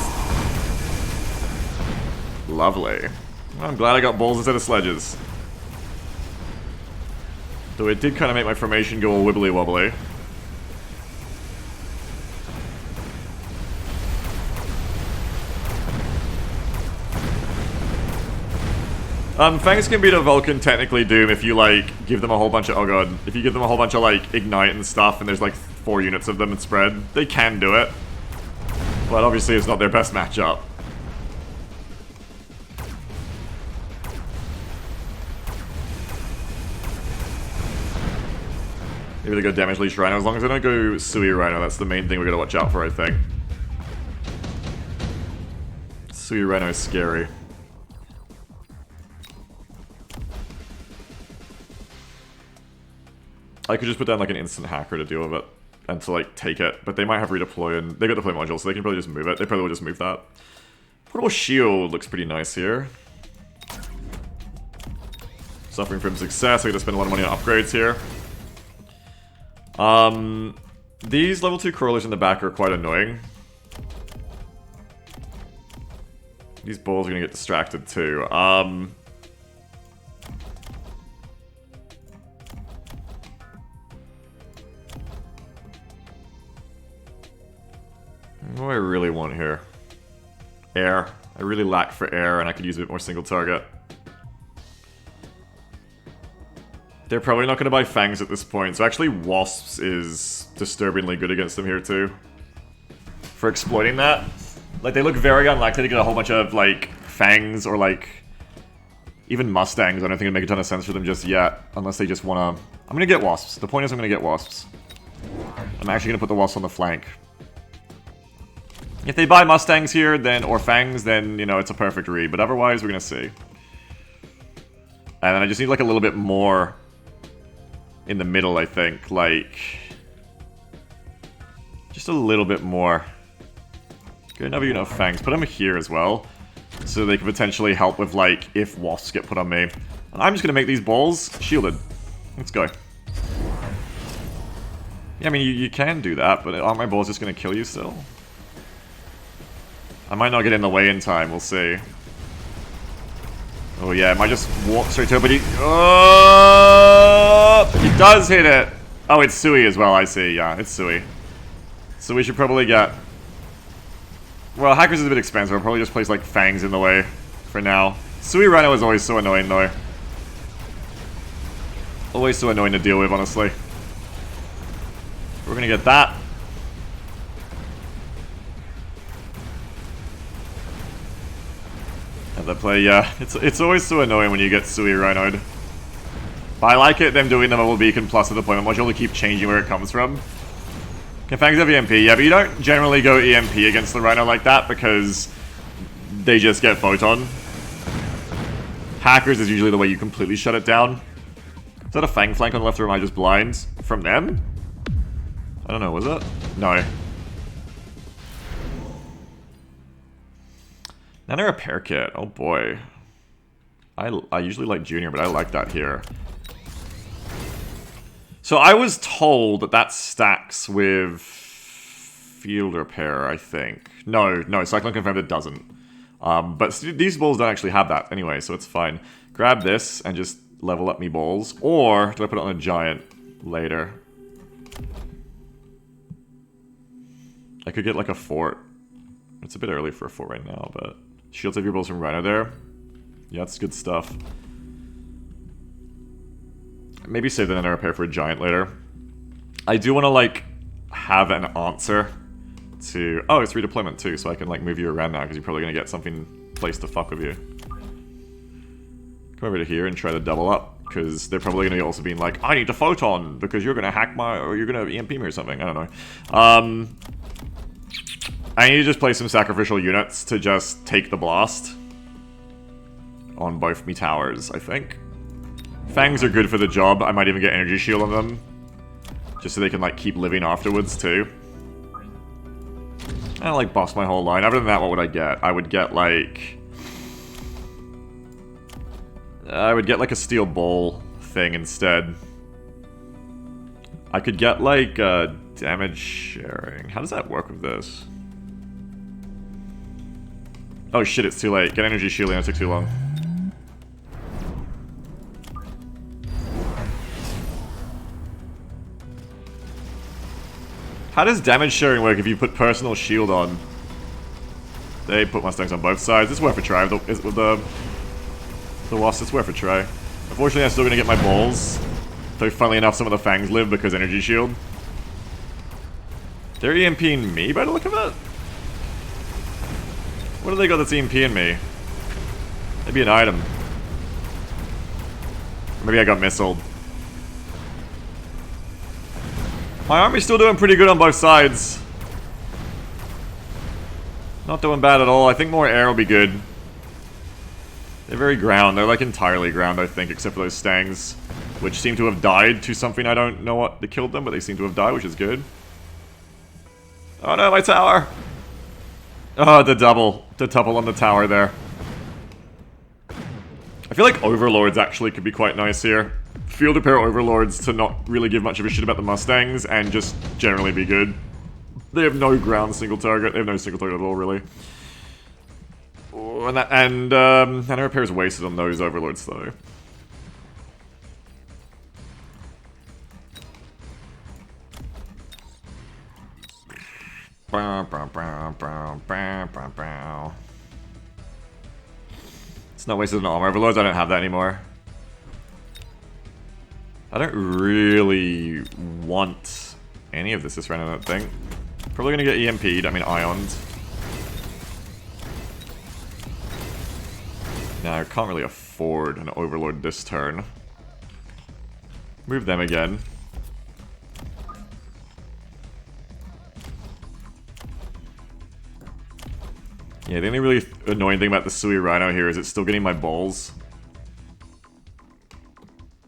Lovely. I'm glad I got balls instead of sledges. Though it did kind of make my formation go all wibbly wobbly. Fangs can beat a Vulcan technically Doom if you like give them a whole bunch of, oh god, if you give them a whole bunch of like ignite and stuff and there's like 4 units of them and spread, they can do it. But obviously it's not their best matchup. Maybe they go Damage Leash Rhino, as long as they don't go Sui Rhino, that's the main thing we gotta watch out for, I think. Sui Rhino is scary. I could just put down like an instant hacker to deal with it and to like take it, but they might have redeploy and they got deploy module, so they can probably just move it. They probably will just move that. Portable shield looks pretty nice here. Suffering from success, we gotta spend a lot of money on upgrades here. These level 2 crawlers in the back are quite annoying. These balls are gonna get distracted too. What do I really want here? Air. I really lack for air, and I could use a bit more single target. They're probably not going to buy fangs at this point, so actually wasps is disturbingly good against them here too. For exploiting that. Like, they look very unlikely to get a whole bunch of, like, fangs or, like, even mustangs. I don't think it'd make a ton of sense for them just yet, unless they just want to... I'm going to get wasps. The point is I'm going to get wasps. I'm actually going to put the wasps on the flank. If they buy mustangs here, then or fangs, then, you know, it's a perfect read. But otherwise, we're going to see. And then I just need, like, a little bit more in the middle, I think. Like, just a little bit more. Good enough, you know, fangs. Put them here as well. So they can potentially help with, like, if wasps get put on me. And I'm just going to make these balls shielded. Let's go. Yeah, I mean, you can do that, but aren't my balls just going to kill you still? I might not get in the way in time, we'll see. Oh yeah, it might just walk straight to it, but he... Oh! He does hit it! Oh, it's Sui as well, I see. Yeah, it's Sui. So we should probably get... Well, Hackers is a bit expensive. I'll probably just place, like, fangs in the way for now. Sui Rhino is always so annoying, though. Always so annoying to deal with, honestly. We're gonna get that. Have that play, yeah. It's always so annoying when you get Sui Rhino'd. But I like it, them doing the mobile beacon plus the deployment module to keep changing where it comes from. Can fangs have EMP? Yeah, but you don't generally go EMP against the Rhino like that because they just get photon. Hackers is usually the way you completely shut it down. Is that a fang flank on the left, or am I just blind? From them? I don't know, was it? No. Nano repair kit. Oh boy. I usually like Junior, but I like that here. So I was told that that stacks with field repair, I think. No, Cyclone confirmed it doesn't. But these balls don't actually have that anyway, so it's fine. Grab this and just level up me balls. Or do I put it on a giant later? I could get like a fort. It's a bit early for a fort right now, but... Shield save your balls from Rhino there. Yeah, that's good stuff. Maybe save the nano repair for a giant later. I do want to, like, have an answer to... Oh, it's redeployment too, so I can, like, move you around now, because you're probably going to get something placed to fuck with you. Come over to here and try to double up, because they're probably going to also be like, I need to photon, because you're going to hack my... or you're going to EMP me or something, I don't know. I need to just play some sacrificial units to just take the blast. On both me towers, I think. Fangs are good for the job. I might even get energy shield on them. Just so they can, like, keep living afterwards, too. I don't, like, boss my whole line. Other than that, what would I get? I would get, like... a steel bowl thing instead. I could get, like, damage sharing. How does that work with this? Oh shit, it's too late. Get energy shielding, it took too long. How does damage sharing work if you put personal shield on? They put Mustangs on both sides. It's worth a try with the Wasp. It's worth a try. Unfortunately, I'm still going to get my balls. Though, funnily enough, some of the Fangs live because energy shield. They're EMPing me by the look of it? What do they got that's EMPing me? Maybe an item. Maybe I got missiled. My army's still doing pretty good on both sides. Not doing bad at all. I think more air will be good. They're very ground. They're like entirely ground, I think, except for those Stangs, which seem to have died to something I don't know what that killed them, but they seem to have died, which is good. Oh no, my tower! Oh, the double. The double on the tower there. I feel like Overlords actually could be quite nice here. Field repair Overlords to not really give much of a shit about the Mustangs and just generally be good. They have no ground single target. They have no single target at all, really. Oh, and repair is wasted on those overlords though. It's not wasted on armor overlords, I don't have that anymore. I don't really want any of this round, I don't think. Probably gonna get EMP'd, I mean Ioned. No, I can't really afford an overlord this turn. Move them again. Yeah, the only really annoying thing about the Sui Rhino here is it's still getting my balls.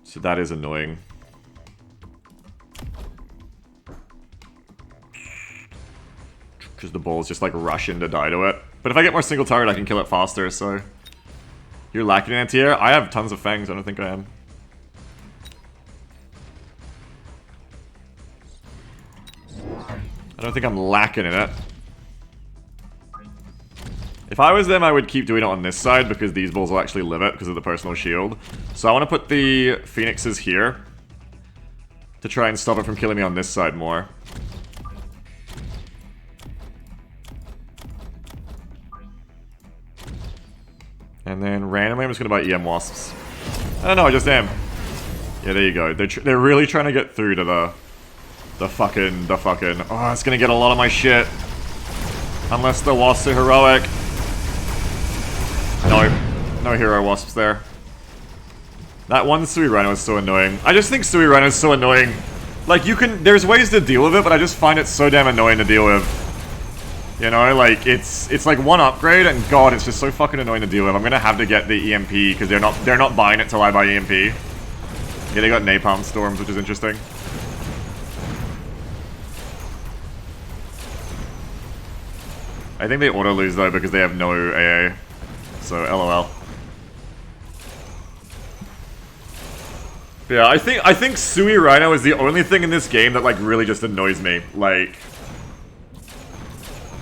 So that is annoying. Because the balls just like rush in to die to it. But if I get more single target, I can kill it faster, so... You're lacking in anti-air? I have tons of fangs, I don't think I am. I don't think I'm lacking in it. If I was them, I would keep doing it on this side because these balls will actually live it because of the personal shield. So I want to put the Phoenixes here to try and stop it from killing me on this side more. And then randomly I'm just going to buy EM Wasps. Oh no, I just am. Yeah, there you go. They're really trying to get through to the fucking... Oh, it's going to get a lot of my shit. Unless the Wasps are heroic. No hero Wasps there. That one Sui Rhino is so annoying. I just think Sui Rhino is so annoying. Like, there's ways to deal with it, but I just find it so damn annoying to deal with. You know, like, it's like one upgrade, and god, it's just so fucking annoying to deal with. I'm gonna have to get the EMP, because they're not buying it till I buy EMP. Yeah, they got Napalm Storms, which is interesting. I think they auto-lose, though, because they have no AA. So, LOL. Yeah, I think Sui Rhino is the only thing in this game that, like, really just annoys me. Like...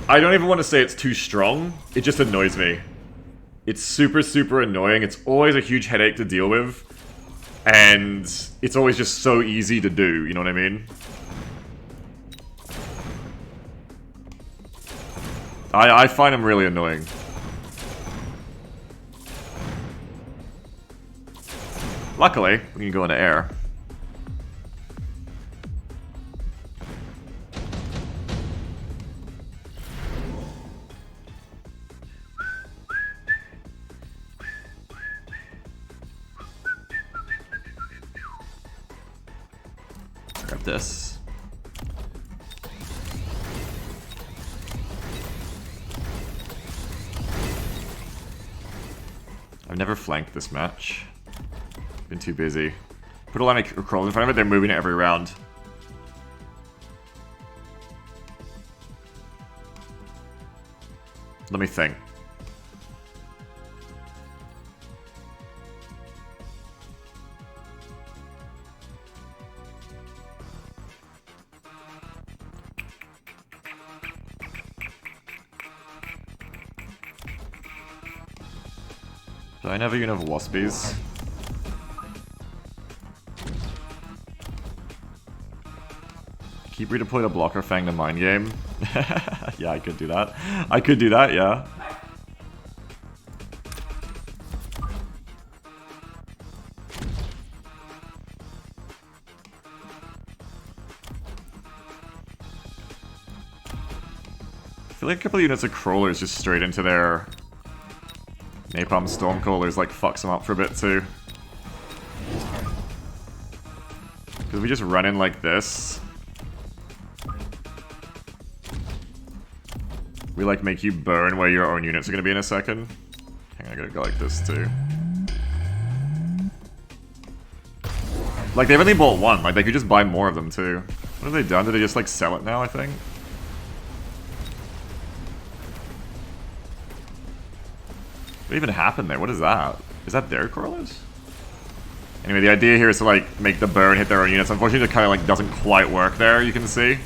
I don't even want to say it's too strong, it just annoys me. It's super, super annoying, it's always a huge headache to deal with. And it's always just so easy to do, you know what I mean? I find him really annoying. Luckily, we can go into air. Grab this. I've never flanked this match. Been too busy. Put a line of crawls in front of it, they're moving it every round. Let me think. Do I never even have Waspies? Keep redeploy the blocker Fang the mind game. Yeah, I could do that. I could do that, yeah. I feel like a couple of units of crawlers just straight into their Napalm Stormcallers like fucks them up for a bit too. Because we just run in like this. We like make you burn where your own units are gonna be in a second. Hang on, I gotta go like this too. Like they've only bought one, like they could just buy more of them too. What have they done? Did they just like sell it now, I think? What even happened there? What is that? Is that their crawlers? Anyway, the idea here is to like make the burn hit their own units. Unfortunately, it kind of like doesn't quite work there, you can see.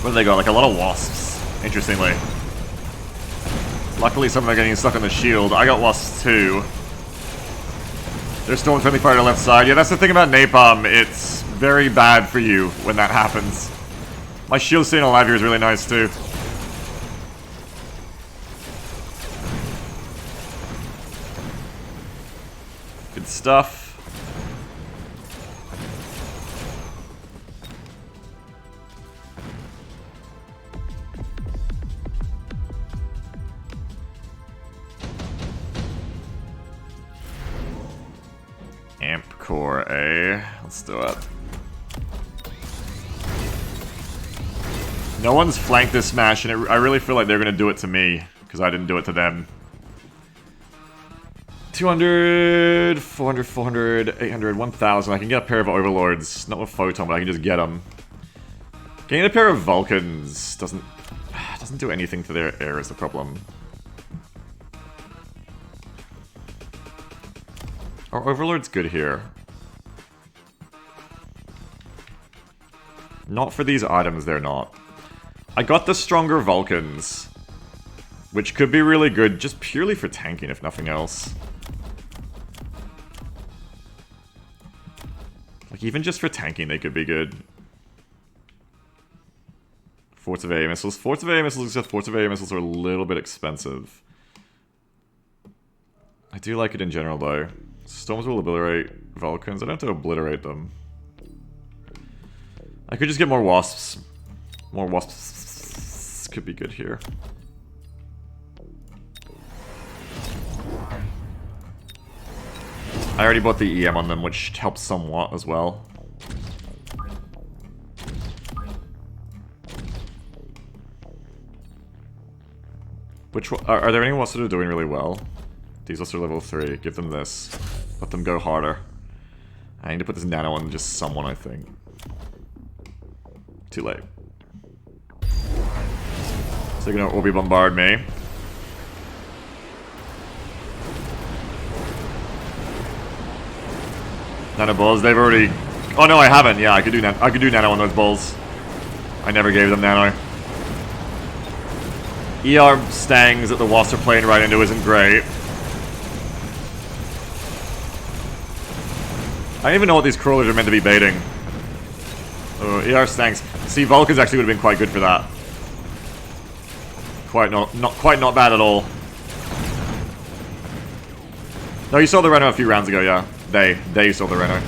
What do they got? Like a lot of wasps, interestingly. Luckily some of them are getting stuck on the shield. I got wasps too. There's storm friendly fire to the left side. Yeah, that's the thing about napalm. It's very bad for you when that happens. My shield staying alive here is really nice too. Good stuff. Amp core A. Let's do it. No one's flanked this smash, and I really feel like they're gonna do it to me, because I didn't do it to them. 200, 400, 400, 800, 1,000. I can get a pair of Overlords. Not with Photon, but I can just get them. Getting a pair of Vulcans doesn't do anything to their air is the problem. Our Overlord's good here. Not for these items, they're not. I got the stronger Vulcans, which could be really good just purely for tanking, if nothing else. Like, even just for tanking, they could be good. Forts of AA missiles. Forts of AA missiles, except Forts of AA missiles are a little bit expensive. I do like it in general, though. Storms will obliterate Vulcans. I don't have to obliterate them. I could just get more wasps. More wasps could be good here. I already bought the EM on them, which helps somewhat as well. Which are there any wasps that are doing really well? These wasps are level 3. Give them this. Let them go harder. I need to put this nano on just someone, I think. Too late. So they're gonna Orbi bombard me. Nano balls, they've already... Oh no, I haven't. Yeah, I could do nano on those balls. I never gave them nano. ER stangs that the wasps are playing right into isn't great. I don't even know what these crawlers are meant to be baiting. Oh, ER stangs. See, Vulcans actually would have been quite good for that. Quite not bad at all. No, you saw the Reno a few rounds ago, yeah. They saw the Reno.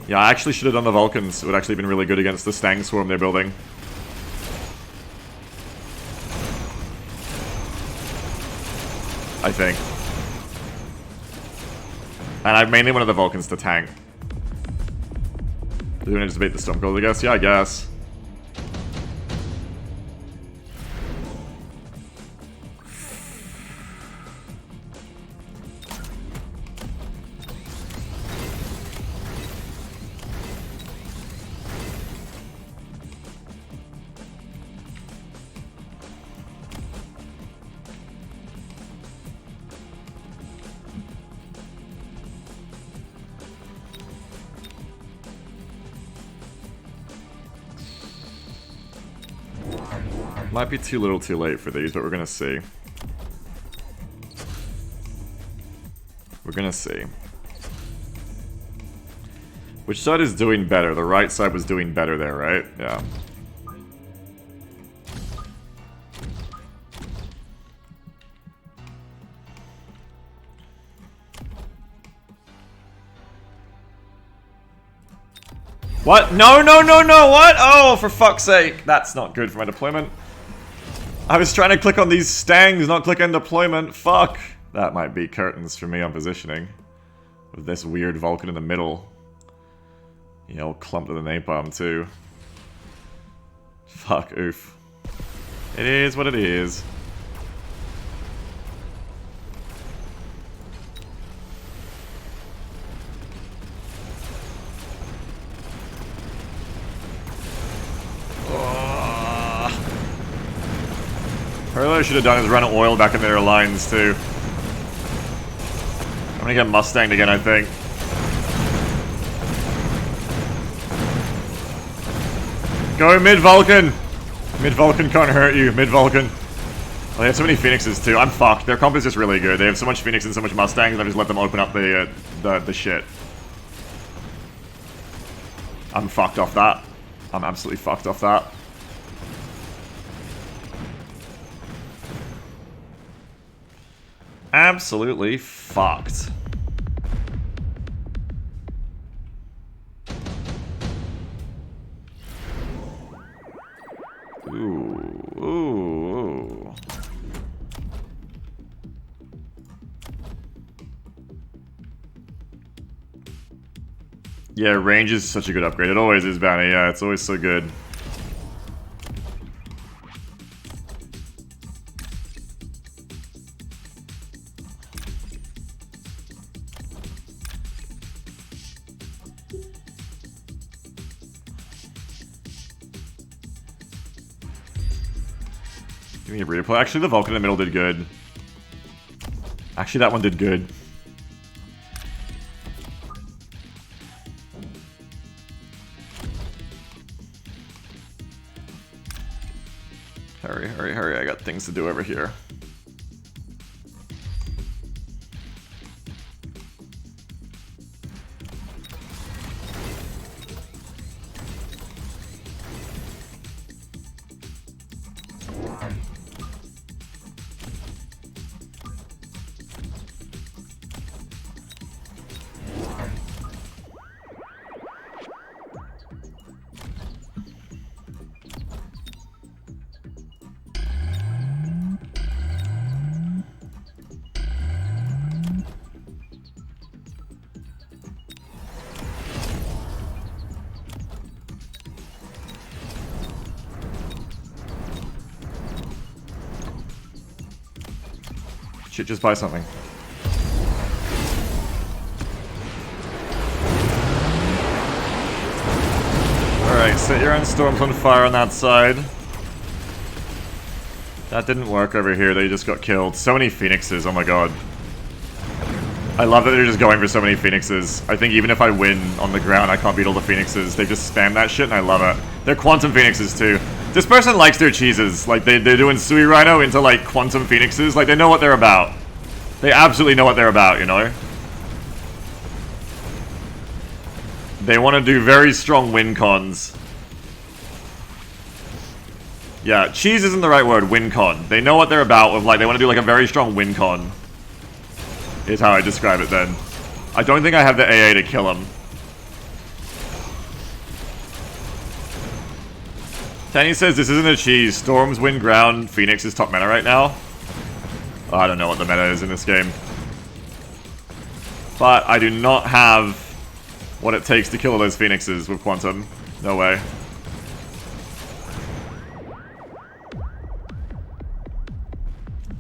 Yeah, I actually should have done the Vulcans. It would actually have been really good against the Stang Swarm they're building. I think. And I mainly wanted the Vulcans to tank. They're gonna just bait the Stormcrawlers, I guess? Yeah, I guess. Might be too little too late for these, but we're gonna see. We're gonna see. Which side is doing better? The right side was doing better there, right? Yeah. What? No, no, no, no, what? Oh, for fuck's sake. That's not good for my deployment. I was trying to click on these stangs, not click on deployment. Fuck. That might be curtains for me on positioning. With this weird Vulcan in the middle. You know, clumped with the napalm too. Fuck, oof. It is what it is. What I should have done is run oil back in their lines too. I'm gonna get Mustanged again, I think. Go mid-Vulcan! Mid-Vulcan can't hurt you, mid-Vulcan. Oh, they have so many Phoenixes too. I'm fucked. Their comp is just really good. They have so much Phoenix and so much Mustangs, and I just let them open up the shit. I'm fucked off that. I'm absolutely fucked off that. Absolutely fucked. Ooh. Yeah, range is such a good upgrade. It always is, Banny. Yeah, it's always so good. Give me a replay. Actually, the Vulcan in the middle did good. Actually, that one did good. Hurry, hurry, hurry. I got things to do over here. Shit, just buy something. Alright, set your own storms on fire on that side. That didn't work over here, they just got killed. So many Phoenixes, oh my god. I love that they're just going for so many Phoenixes. I think even if I win on the ground, I can't beat all the Phoenixes. They just spam that shit and I love it. They're Quantum Phoenixes too. This person likes their cheeses. Like, they're doing Sui Rhino into, like, Quantum Phoenixes. Like, they know what they're about. They absolutely know what they're about, you know? They want to do very strong win cons. Yeah, cheese isn't the right word, win con. They know what they're about with, like, they want to do, like, a very strong win con. Is how I describe it then. I don't think I have the AA to kill him. Tanny says this isn't a cheese. Storms win ground. Phoenix is top meta right now. Oh, I don't know what the meta is in this game. But I do not have what it takes to kill all those Phoenixes with Quantum. No way.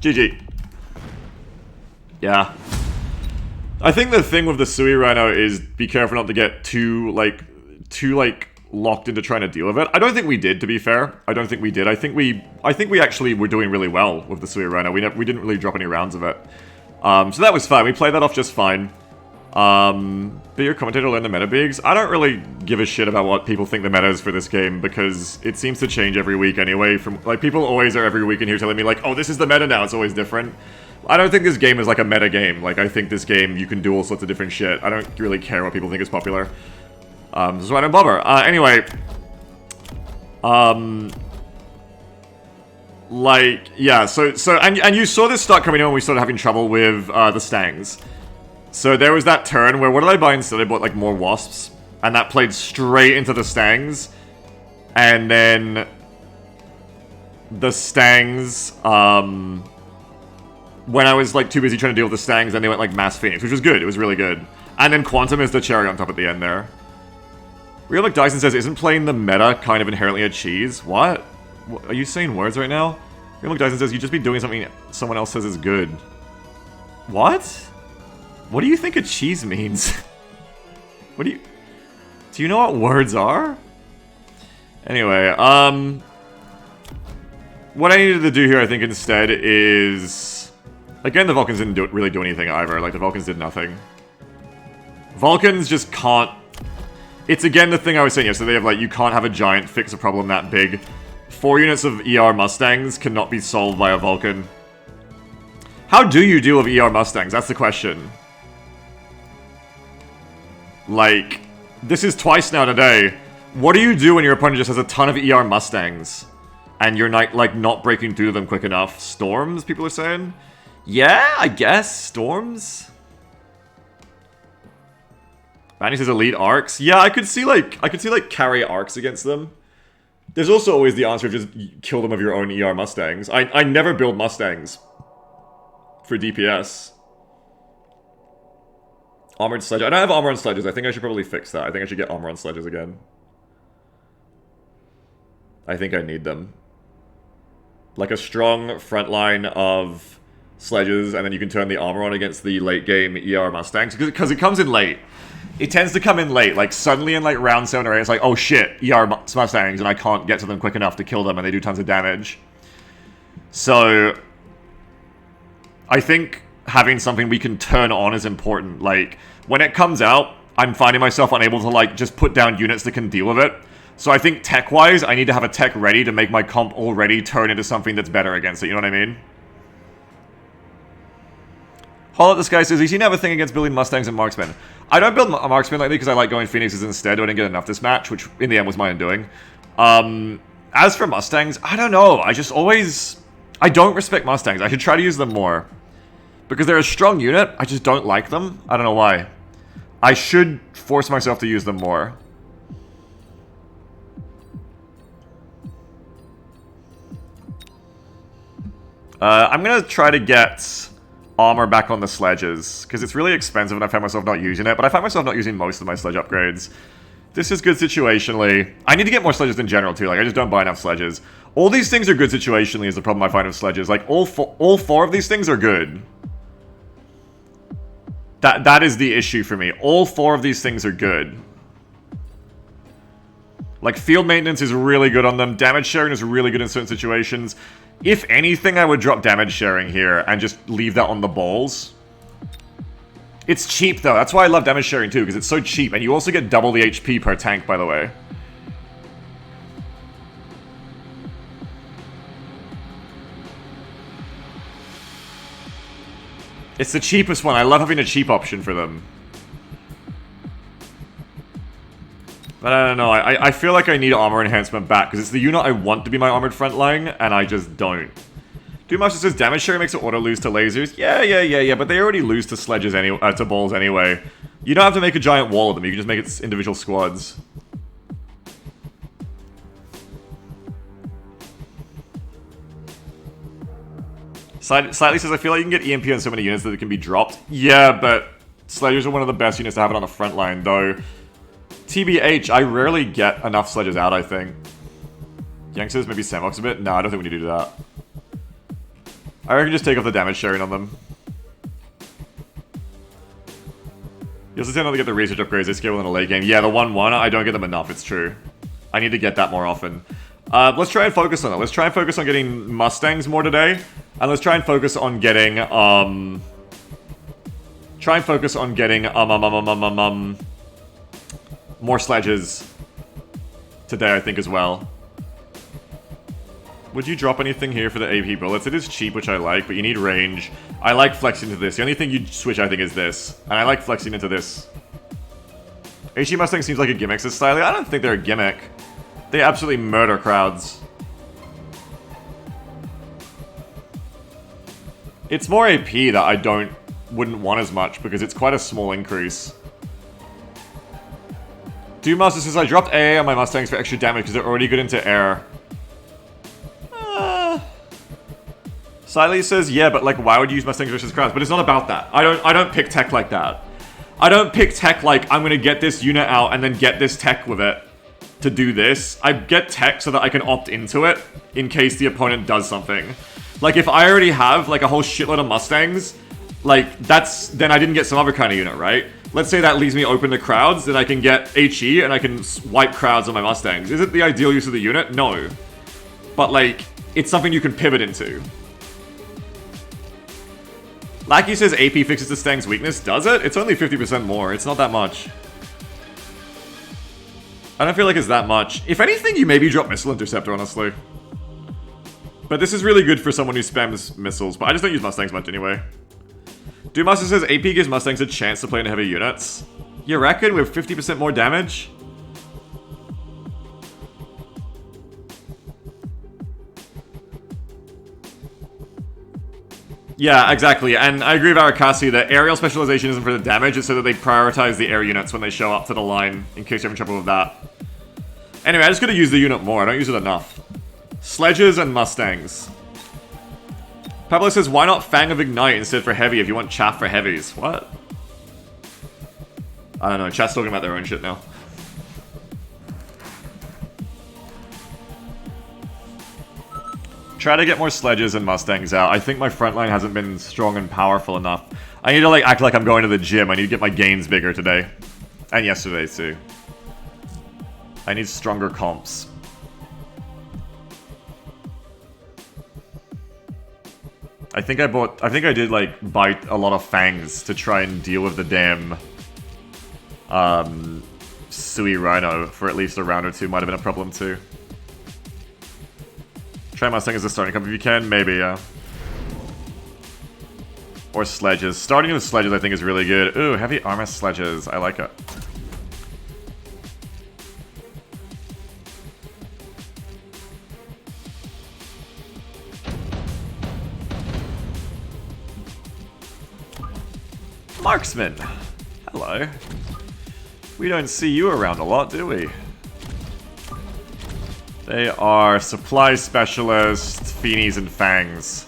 GG. Yeah. I think the thing with the Sui Rhino is be careful not to get too locked into trying to deal with it. I don't think we did, to be fair. I don't think we did. I think we actually were doing really well with the Sui Rhino. We didn't really drop any rounds of it. So that was fine. We played that off just fine. Be your commentator, learn the meta bigs. I don't really give a shit about what people think the meta is for this game because it seems to change every week anyway. From like people always are every week in here telling me like, oh, this is the meta now. It's always different. I don't think this game is like a meta game. Like, I think this game, you can do all sorts of different shit. I don't really care what people think is popular. So I don't bother. Anyway. Like, yeah, and you saw this start coming in when we started having trouble with, the Stangs. So there was that turn where, what did I buy instead? I bought, like, more Wasps. And that played straight into the Stangs. And then the Stangs, when I was, like, too busy trying to deal with the Stangs, then they went, like, Mass Phoenix, which was good. It was really good. And then Quantum is the cherry on top at the end there. Real McDyson says, isn't playing the meta kind of inherently a cheese? What? Are you saying words right now? Real McDyson says, you just be doing something someone else says is good. What? What do you think a cheese means? What do you know what words are? Anyway, what I needed to do here, I think, instead is... Again, the Vulcans didn't really do anything either. Like, the Vulcans did nothing. Vulcans just can't... It's again the thing I was saying yesterday of like, you can't have a giant fix a problem that big. 4 units of ER Mustangs cannot be solved by a Vulcan. How do you deal with ER Mustangs? That's the question. Like, this is twice now today. What do you do when your opponent just has a ton of ER Mustangs? And you're not, like, not breaking through them quick enough? Storms, people are saying? Yeah, I guess. Storms? Manny says elite arcs. Yeah, I could see like carry arcs against them. There's also always the answer of just kill them with your own ER Mustangs. I never build Mustangs for DPS. Armored sledge. I don't have armor on sledges. I think I should probably fix that. I think I should get armor on sledges again. I think I need them. Like a strong front line of sledges, and then you can turn the armor on against the late game ER Mustangs. Because it comes in late. It tends to come in late. Like, suddenly in like round 7 or 8, it's like, oh shit, ER Mustangs, and I can't get to them quick enough to kill them, and they do tons of damage. So, I think having something we can turn on is important. Like, when it comes out, I'm finding myself unable to, like, just put down units that can deal with it. So I think tech-wise, I need to have a tech ready to make my comp already turn into something that's better against it, you know what I mean? Hold up, this guy says, you seem to have a thing against building Mustangs and Marksmen. I don't build Marksmen lately because I like going Phoenixes instead, I didn't get enough this match, which in the end was my undoing. As for Mustangs, I don't know, I don't respect Mustangs. I should try to use them more. Because they're a strong unit, I just don't like them. I don't know why. I should force myself to use them more. I'm gonna try to get armor back on the sledges, because it's really expensive and I find myself not using it, but I find myself not using most of my sledge upgrades. This is good situationally. I need to get more sledges in general too, like I just don't buy enough sledges. All these things are good situationally is the problem I find with sledges. Like all four of these things are good. That is the issue for me. All 4 of these things are good. Like field maintenance is really good on them, damage sharing is really good in certain situations. If anything, I would drop damage sharing here and just leave that on the balls. It's cheap, though. That's why I love damage sharing, too, because it's so cheap. And you also get double the HP per tank, by the way. It's the cheapest one. I love having a cheap option for them. But I don't know, I feel like I need armor enhancement back, because it's the unit I want to be my armored front line, and I just don't. Doommaster says damage sharing makes it auto-lose to lasers. Yeah, but they already lose to sledges anyway, to balls anyway. You don't have to make a giant wall of them, you can just make it individual squads. Slightly says, I feel like you can get EMP on so many units that it can be dropped. Yeah, but sledges are one of the best units to have it on the front line, though. TBH, I rarely get enough sledges out, I think. Yang says maybe sandbox a bit? No, I don't think we need to do that. I reckon just take off the damage sharing on them. You also tend not to get the research upgrades, they scale in the late game. Yeah, the 1-1, I don't get them enough, it's true. I need to get that more often. Let's try and focus on it. Let's try and focus on getting Mustangs more today. And let's try and focus on getting, more sledges today, I think, as well. Would you drop anything here for the AP bullets? It is cheap, which I like, but you need range. I like flexing into this. The only thing you'd switch, I think, is this. And I like flexing into this. HE Mustang seems like a gimmick, says Styly. I don't think they're a gimmick. They absolutely murder crowds. It's more AP that I wouldn't want as much, because it's quite a small increase. Doommaster says, I dropped AA on my Mustangs for extra damage because they're already good into air. Siley says, yeah, but like, why would you use Mustangs versus crowds? But it's not about that. I don't pick tech like that. I don't pick tech like, I'm gonna get this unit out and then get this tech with it to do this. I get tech so that I can opt into it in case the opponent does something. Like, if I already have like a whole shitload of Mustangs, like, then I didn't get some other kind of unit, right? Let's say that leaves me open to crowds, then I can get HE and I can wipe crowds on my Mustangs. Is it the ideal use of the unit? No. But, like, it's something you can pivot into. Lackey says AP fixes the Stang's weakness. Does it? It's only 50% more. It's not that much. I don't feel like it's that much. If anything, you maybe drop Missile Interceptor, honestly. But this is really good for someone who spams missiles, but I just don't use Mustangs much anyway. Master says AP gives Mustangs a chance to play in heavy units. You reckon with 50% more damage? Yeah, exactly, and I agree with Arakasi that aerial specialization isn't for the damage, it's so that they prioritize the air units when they show up to the line, in case you're having trouble with that. Anyway, I just gotta use the unit more, I don't use it enough. Sledges and Mustangs. Pablo says, why not Fang of Ignite instead for heavy if you want chaff for heavies? What? I don't know, chat's talking about their own shit now. Try to get more sledges and Mustangs out. I think my front line hasn't been strong and powerful enough. I need to like act like I'm going to the gym. I need to get my gains bigger today. And yesterday too. I need stronger comps. I think I did like buy a lot of fangs to try and deal with the damn Sui Rhino for at least a round or two. Might have been a problem too. Try Mustang as a starting comp if you can, maybe, yeah. Or sledges. Starting with sledges I think is really good. Ooh, heavy armor sledges. I like it. Marksman! Hello. We don't see you around a lot, do we? They are supply specialists, Feenies, and Fangs.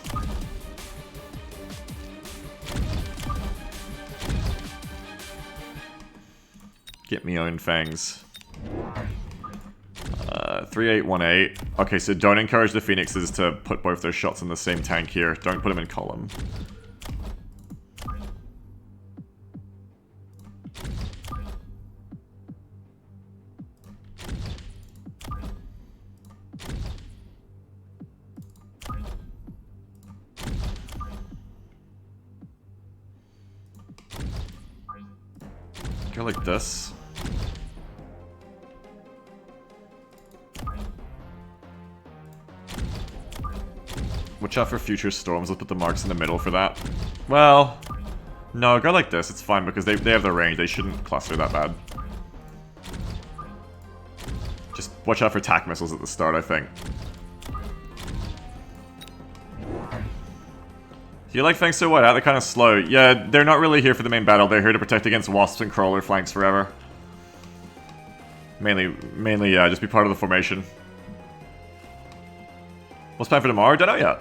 Get me own Fangs. 3818. Okay, so don't encourage the Phoenixes to put both their shots in the same tank here. Don't put them in column. Go like this. Watch out for future storms. Let's put the marks in the middle for that. Well, no, go like this. It's fine because they have the range. They shouldn't cluster that bad. Just watch out for attack missiles at the start, I think. Do you like Fangs so what? They're kind of slow. Yeah, they're not really here for the main battle. They're here to protect against wasps and crawler flanks forever. Mainly, yeah, just be part of the formation. What's plan for tomorrow? Don't know yet.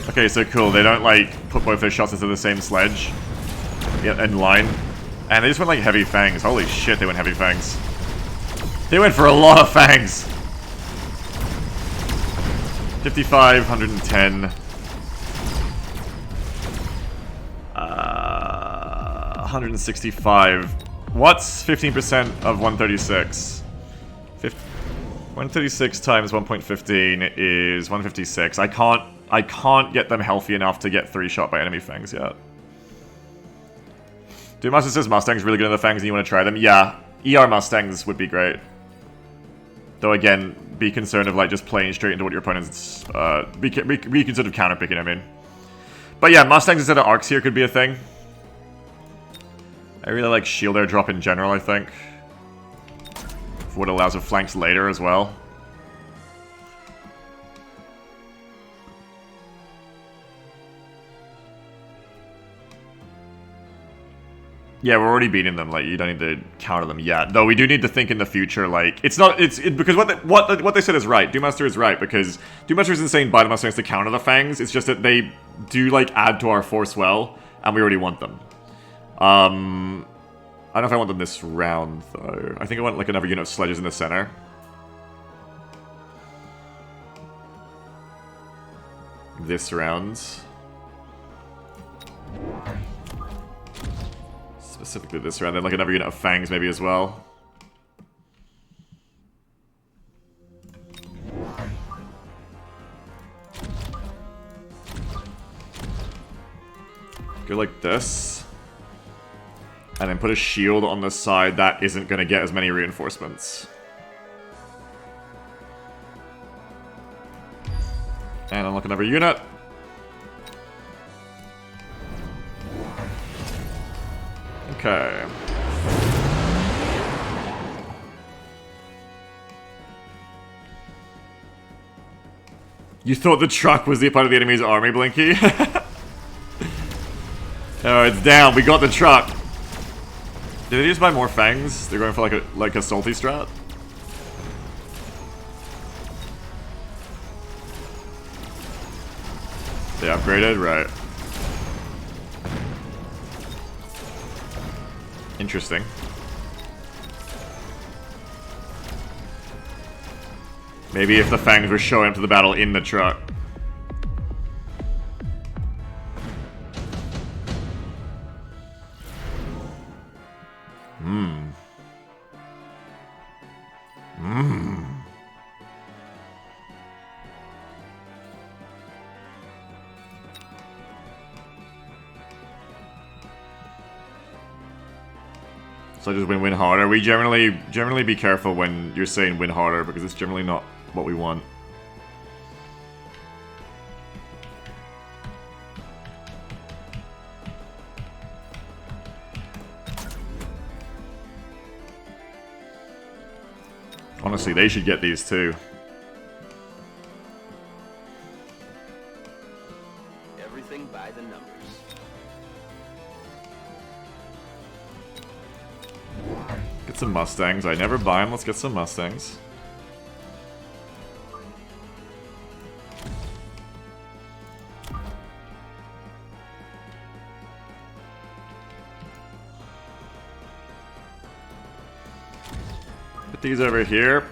Okay, so cool. They don't, like, put both their shots into the same sledge. Yeah, in line. And they just went, like, heavy Fangs. Holy shit, they went heavy Fangs. They went for a lot of Fangs. 55, 110. 165. What's 15% of 136? 136 times 1.15 is 156. I can't get them healthy enough to get 3-shot by enemy Fangs yet. Dude, Master says Mustang's really good in the Fangs and you want to try them? Yeah, ER Mustangs would be great. Though again, be concerned of like just playing straight into what your opponent's be concerned of counterpicking, I mean. But yeah, Mustangs instead of arcs here could be a thing. I really like shield airdrop in general, I think. For what allows of flanks later as well. Yeah, we're already beating them, like, you don't need to counter them yet. Though we do need to think in the future, like, because what they said is right. Doommaster is right, because Doommaster isn't saying buy the Mustangs to counter the Fangs, it's just that they do, like, add to our force well, and we already want them. I don't know if I want them this round, though. I think I want, like, another unit of sledges in the center. This round. Specifically this round, then like another unit of Fangs maybe as well. Go like this. And then put a shield on the side that isn't going to get as many reinforcements. And unlock another unit. Okay. You thought the truck was the part of the enemy's army, Blinky? Oh, it's down. We got the truck. Did they just buy more fangs? They're going for like a salty strat? They upgraded? Right. Interesting. Maybe if the fangs were showing up to the battle in the truck. So just win harder. We generally be careful when you're saying win harder because it's generally not what we want. Honestly, they should get these too. Everything by the numbers. Get some Mustangs. I never buy them. Let's get some Mustangs. Put these over here.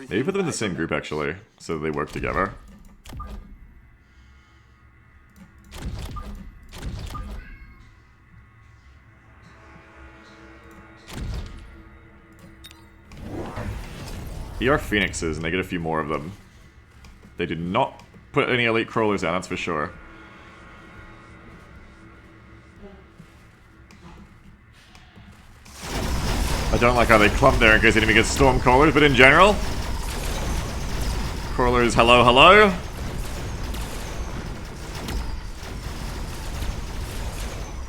Maybe put them in the same group, actually, so they work together. ER Phoenixes, and they get a few more of them. They did not put any elite crawlers down, that's for sure. I don't like how they clump there in case the enemy gets storm crawlers, but in general... Crawlers, hello, hello.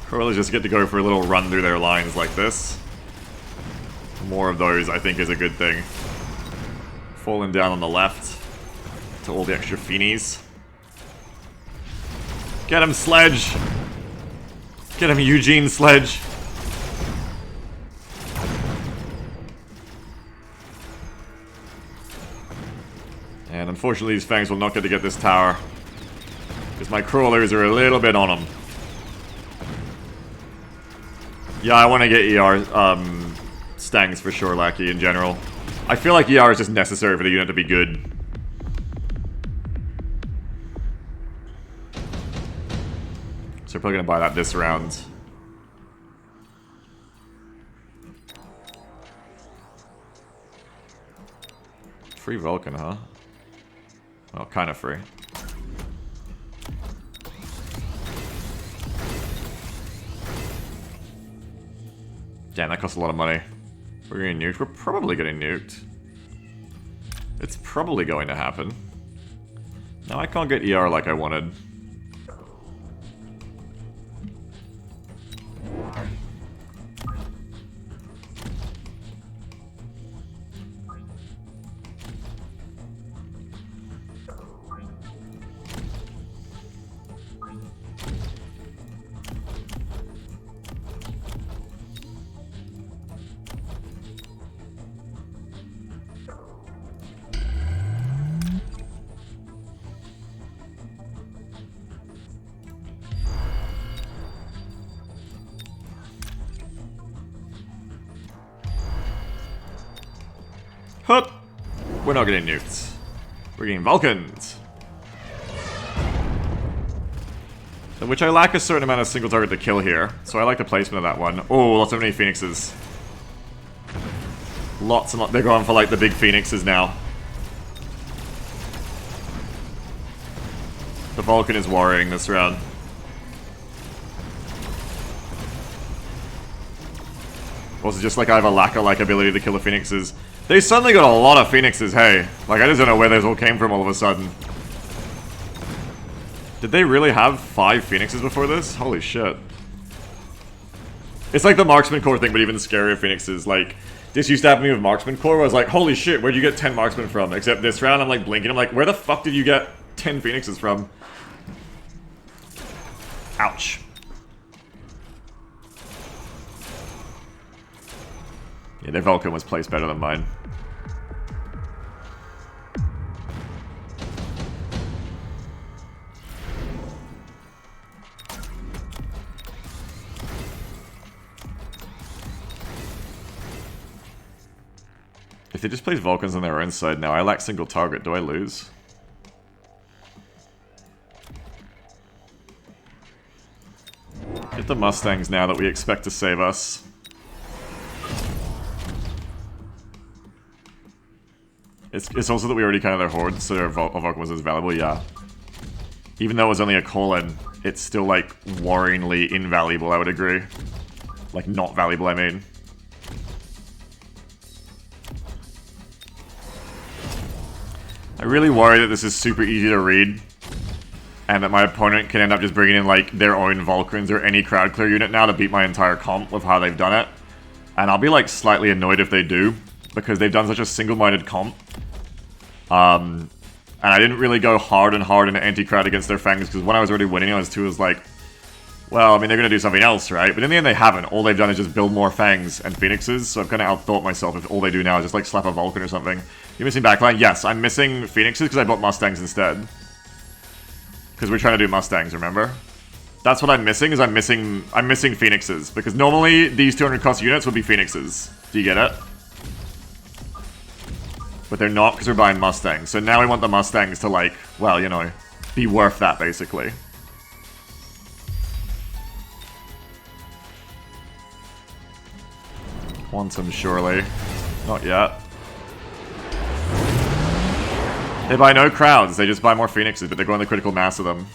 Crawlers just get to go for a little run through their lines like this. More of those, I think, is a good thing. Falling down on the left to all the extra Feenies. Get him, Sledge! Get him, Eugene Sledge! And unfortunately these fangs will not get to get this tower. Because my crawlers are a little bit on them. Yeah, I want to get ER Stangs for sure, Lackey, in general. I feel like ER is just necessary for the unit to be good. So we're probably going to buy that this round. Free Vulcan, huh? Well, kind of free. Damn, that costs a lot of money. We're getting nuked. We're probably getting nuked. It's probably going to happen. Now I can't get ER like I wanted. Hup! We're not getting nuked. We're getting Vulcans. In which I lack a certain amount of single target to kill here, so I like the placement of that one. Oh, lots of many Phoenixes. Lots and lots. They're going for like the big Phoenixes now. The Vulcan is worrying this round. Or is it just like I have a lack-a-like ability to kill the phoenixes? They suddenly got a lot of phoenixes, hey. Like, I just don't know where those all came from all of a sudden. Did they really have 5 phoenixes before this? Holy shit. It's like the marksman core thing, but even scarier phoenixes. Like, this used to happen to me with marksman core, where I was like, holy shit, where'd you get 10 marksmen from? Except this round, I'm like blinking, I'm like, where the fuck did you get 10 phoenixes from? Ouch. Yeah, their Vulcan was placed better than mine. If they just place Vulcans on their own side now, I lack single target. Do I lose? Get the Mustangs now that we expect to save us. It's also that we already counted their horde, so our Vulcan was as valuable, yeah. Even though it was only a call-in, it's still, like, worryingly invaluable, I would agree. Like, not valuable, I mean. I really worry that this is super easy to read, and that my opponent can end up just bringing in, like, their own Vulcans or any crowd clear unit now to beat my entire comp with how they've done it. And I'll be, like, slightly annoyed if they do, because they've done such a single-minded comp. And I didn't really go hard into anti-crowd against their Fangs, because when I was already winning, I was like, well, I mean, they're going to do something else, right? But in the end, they haven't. All they've done is just build more Fangs and Phoenixes, so I've kind of outthought myself if all they do now is just, like, slap a Vulcan or something. You're missing backline? Yes, I'm missing Phoenixes because I bought Mustangs instead. Because we're trying to do Mustangs, remember? That's what I'm missing, is I'm missing Phoenixes. Because normally, these 200 cost units would be Phoenixes. Do you get it? But they're not because we're buying Mustangs. So now we want the Mustangs to, like, well, you know, be worth that, basically. Quantum, surely. Not yet. They buy no crowds, they just buy more Phoenixes, but they're going the critical mass of them.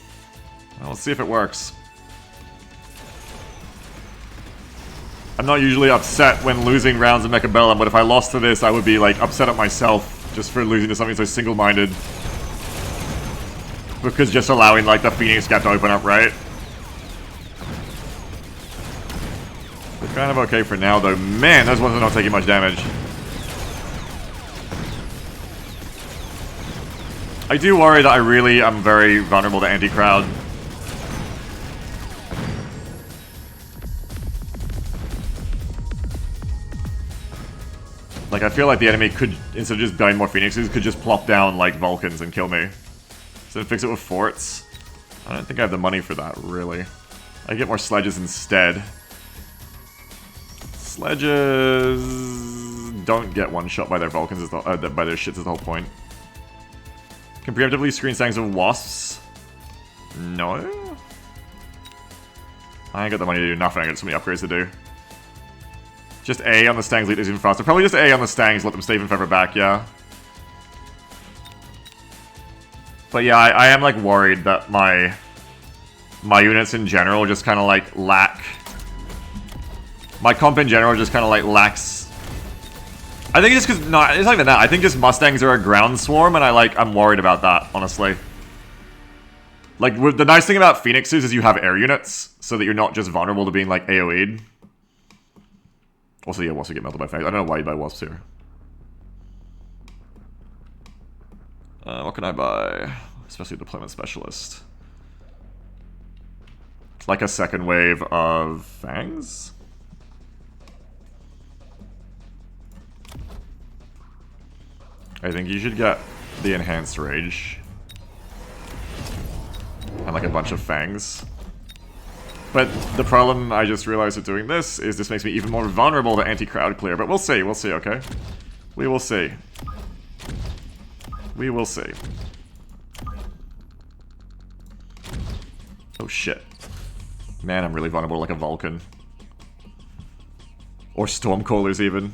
Well, let's see if it works. I'm not usually upset when losing rounds of Mechabellum, but if I lost to this, I would be, like, upset at myself just for losing to something so single-minded. Because just allowing, like, the Phoenix gap to open up, right? We're kind of okay for now, though. Man, those ones are not taking much damage. I do worry that I really am very vulnerable to anti-crowd. Like, I feel like the enemy could, instead of just buying more Phoenixes, could just plop down, like, Vulcans and kill me. So fix it with forts? I don't think I have the money for that, really. I get more sledges instead. Sledges don't get one shot by their Vulcans, by their shits is the whole point. Can preemptively screen Stangs of Wasps? No. I ain't got the money to do nothing, I got so many upgrades to do. Just A on the Stangs lead is even faster. Probably just A on the Stangs, let them stay even further back, yeah. But yeah, I am like worried that my units in general just kind of like lack. My comp in general just kind of like lacks. I think it's just because, no, it's not even that. I think just Mustangs are a ground swarm, and I'm worried about that, honestly. Like, the nice thing about Phoenixes is you have air units, so that you're not just vulnerable to being, like, AoE'd. Also, yeah, Wasps get melted by Fangs. I don't know why you buy Wasps here. What can I buy? Especially Deployment Specialist. Like a second wave of Fangs? I think you should get the Enhanced Rage. And like a bunch of Fangs. But the problem I just realized with doing this is this makes me even more vulnerable to anti-crowd clear. But we'll see, okay? We will see. We will see. Oh shit. Man, I'm really vulnerable like a Vulcan. Or Stormcallers even.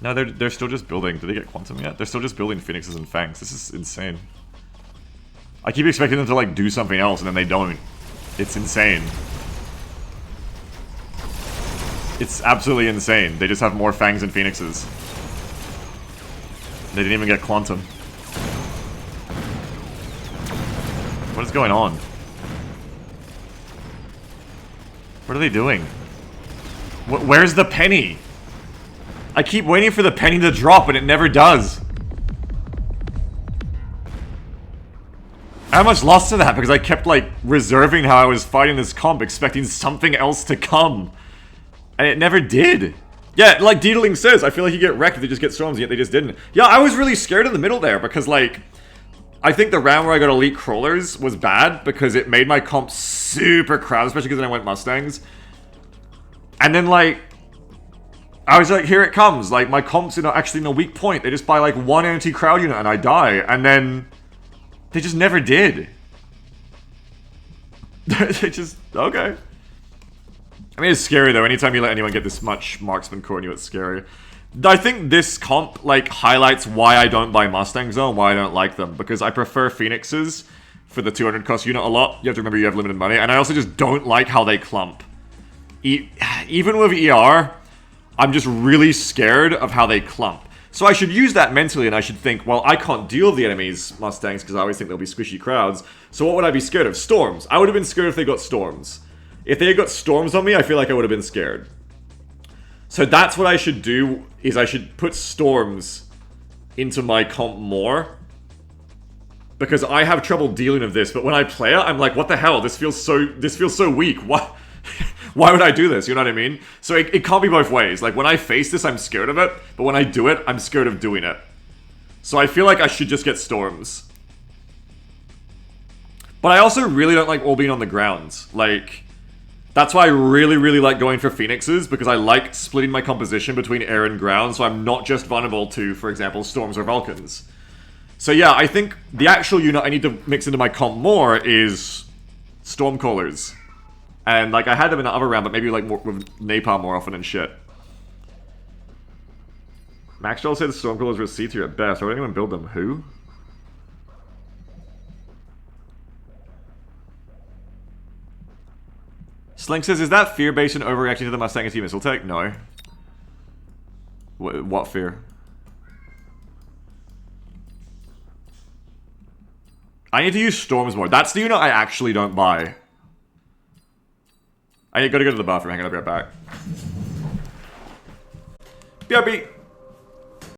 No, they're still just building. Did they get Quantum yet? They're still just building Phoenixes and Fangs. This is insane. I keep expecting them to, like, do something else, and then they don't. It's insane. It's absolutely insane. They just have more Fangs and Phoenixes. They didn't even get Quantum. What is going on? What are they doing? Where's the penny? I keep waiting for the penny to drop, and it never does. I almost lost to that because I kept, like, reserving how I was fighting this comp, expecting something else to come. And it never did. Yeah, like Deedling says, I feel like you get wrecked if they just get storms, yet they just didn't. Yeah, I was really scared in the middle there because, like, I think the round where I got Elite Crawlers was bad because it made my comp super crowded, especially because then I went Mustangs. And then, like, I was like, here it comes. Like, my comp's actually in a weak point. They just buy, like, one anti-crowd unit and I die. And then they just never did. They just, okay. I mean, it's scary, though. Anytime you let anyone get this much marksman core in you, it's scary. I think this comp, like, highlights why I don't buy Mustangs, though, and why I don't like them. Because I prefer Phoenixes for the 200 cost unit a lot. You have to remember you have limited money. And I also just don't like how they clump. Even with ER, I'm just really scared of how they clump. So I should use that mentally, and I should think, well, I can't deal with the enemy's Mustangs, because I always think they'll be squishy crowds. So what would I be scared of? Storms. I would have been scared if they got Storms. If they had got Storms on me, I feel like I would have been scared. So that's what I should do, is I should put Storms into my comp more. Because I have trouble dealing with this, but when I play it, I'm like, what the hell? This feels so weak. What? Why would I do this? You know what I mean? So it can't be both ways. Like, when I face this, I'm scared of it. But when I do it, I'm scared of doing it. So I feel like I should just get Storms. But I also really don't like all being on the ground. Like, that's why I really, really like going for Phoenixes. Because I like splitting my composition between air and ground. So I'm not just vulnerable to, for example, Storms or Vulcans. So yeah, I think the actual unit I need to mix into my comp more is Stormcallers. And, like, I had them in the other round, but maybe, like, more, with Napalm more often and shit. Maxwell said Stormcallers were C-tier at best. Why would anyone build them? Who? Slink says, is that fear-based and overreacting to the Mustang team missile tech? No. What fear? I need to use Storms more. That's the unit I actually don't buy. I gotta go to the bathroom. Hang on, I'll be right back. BRB!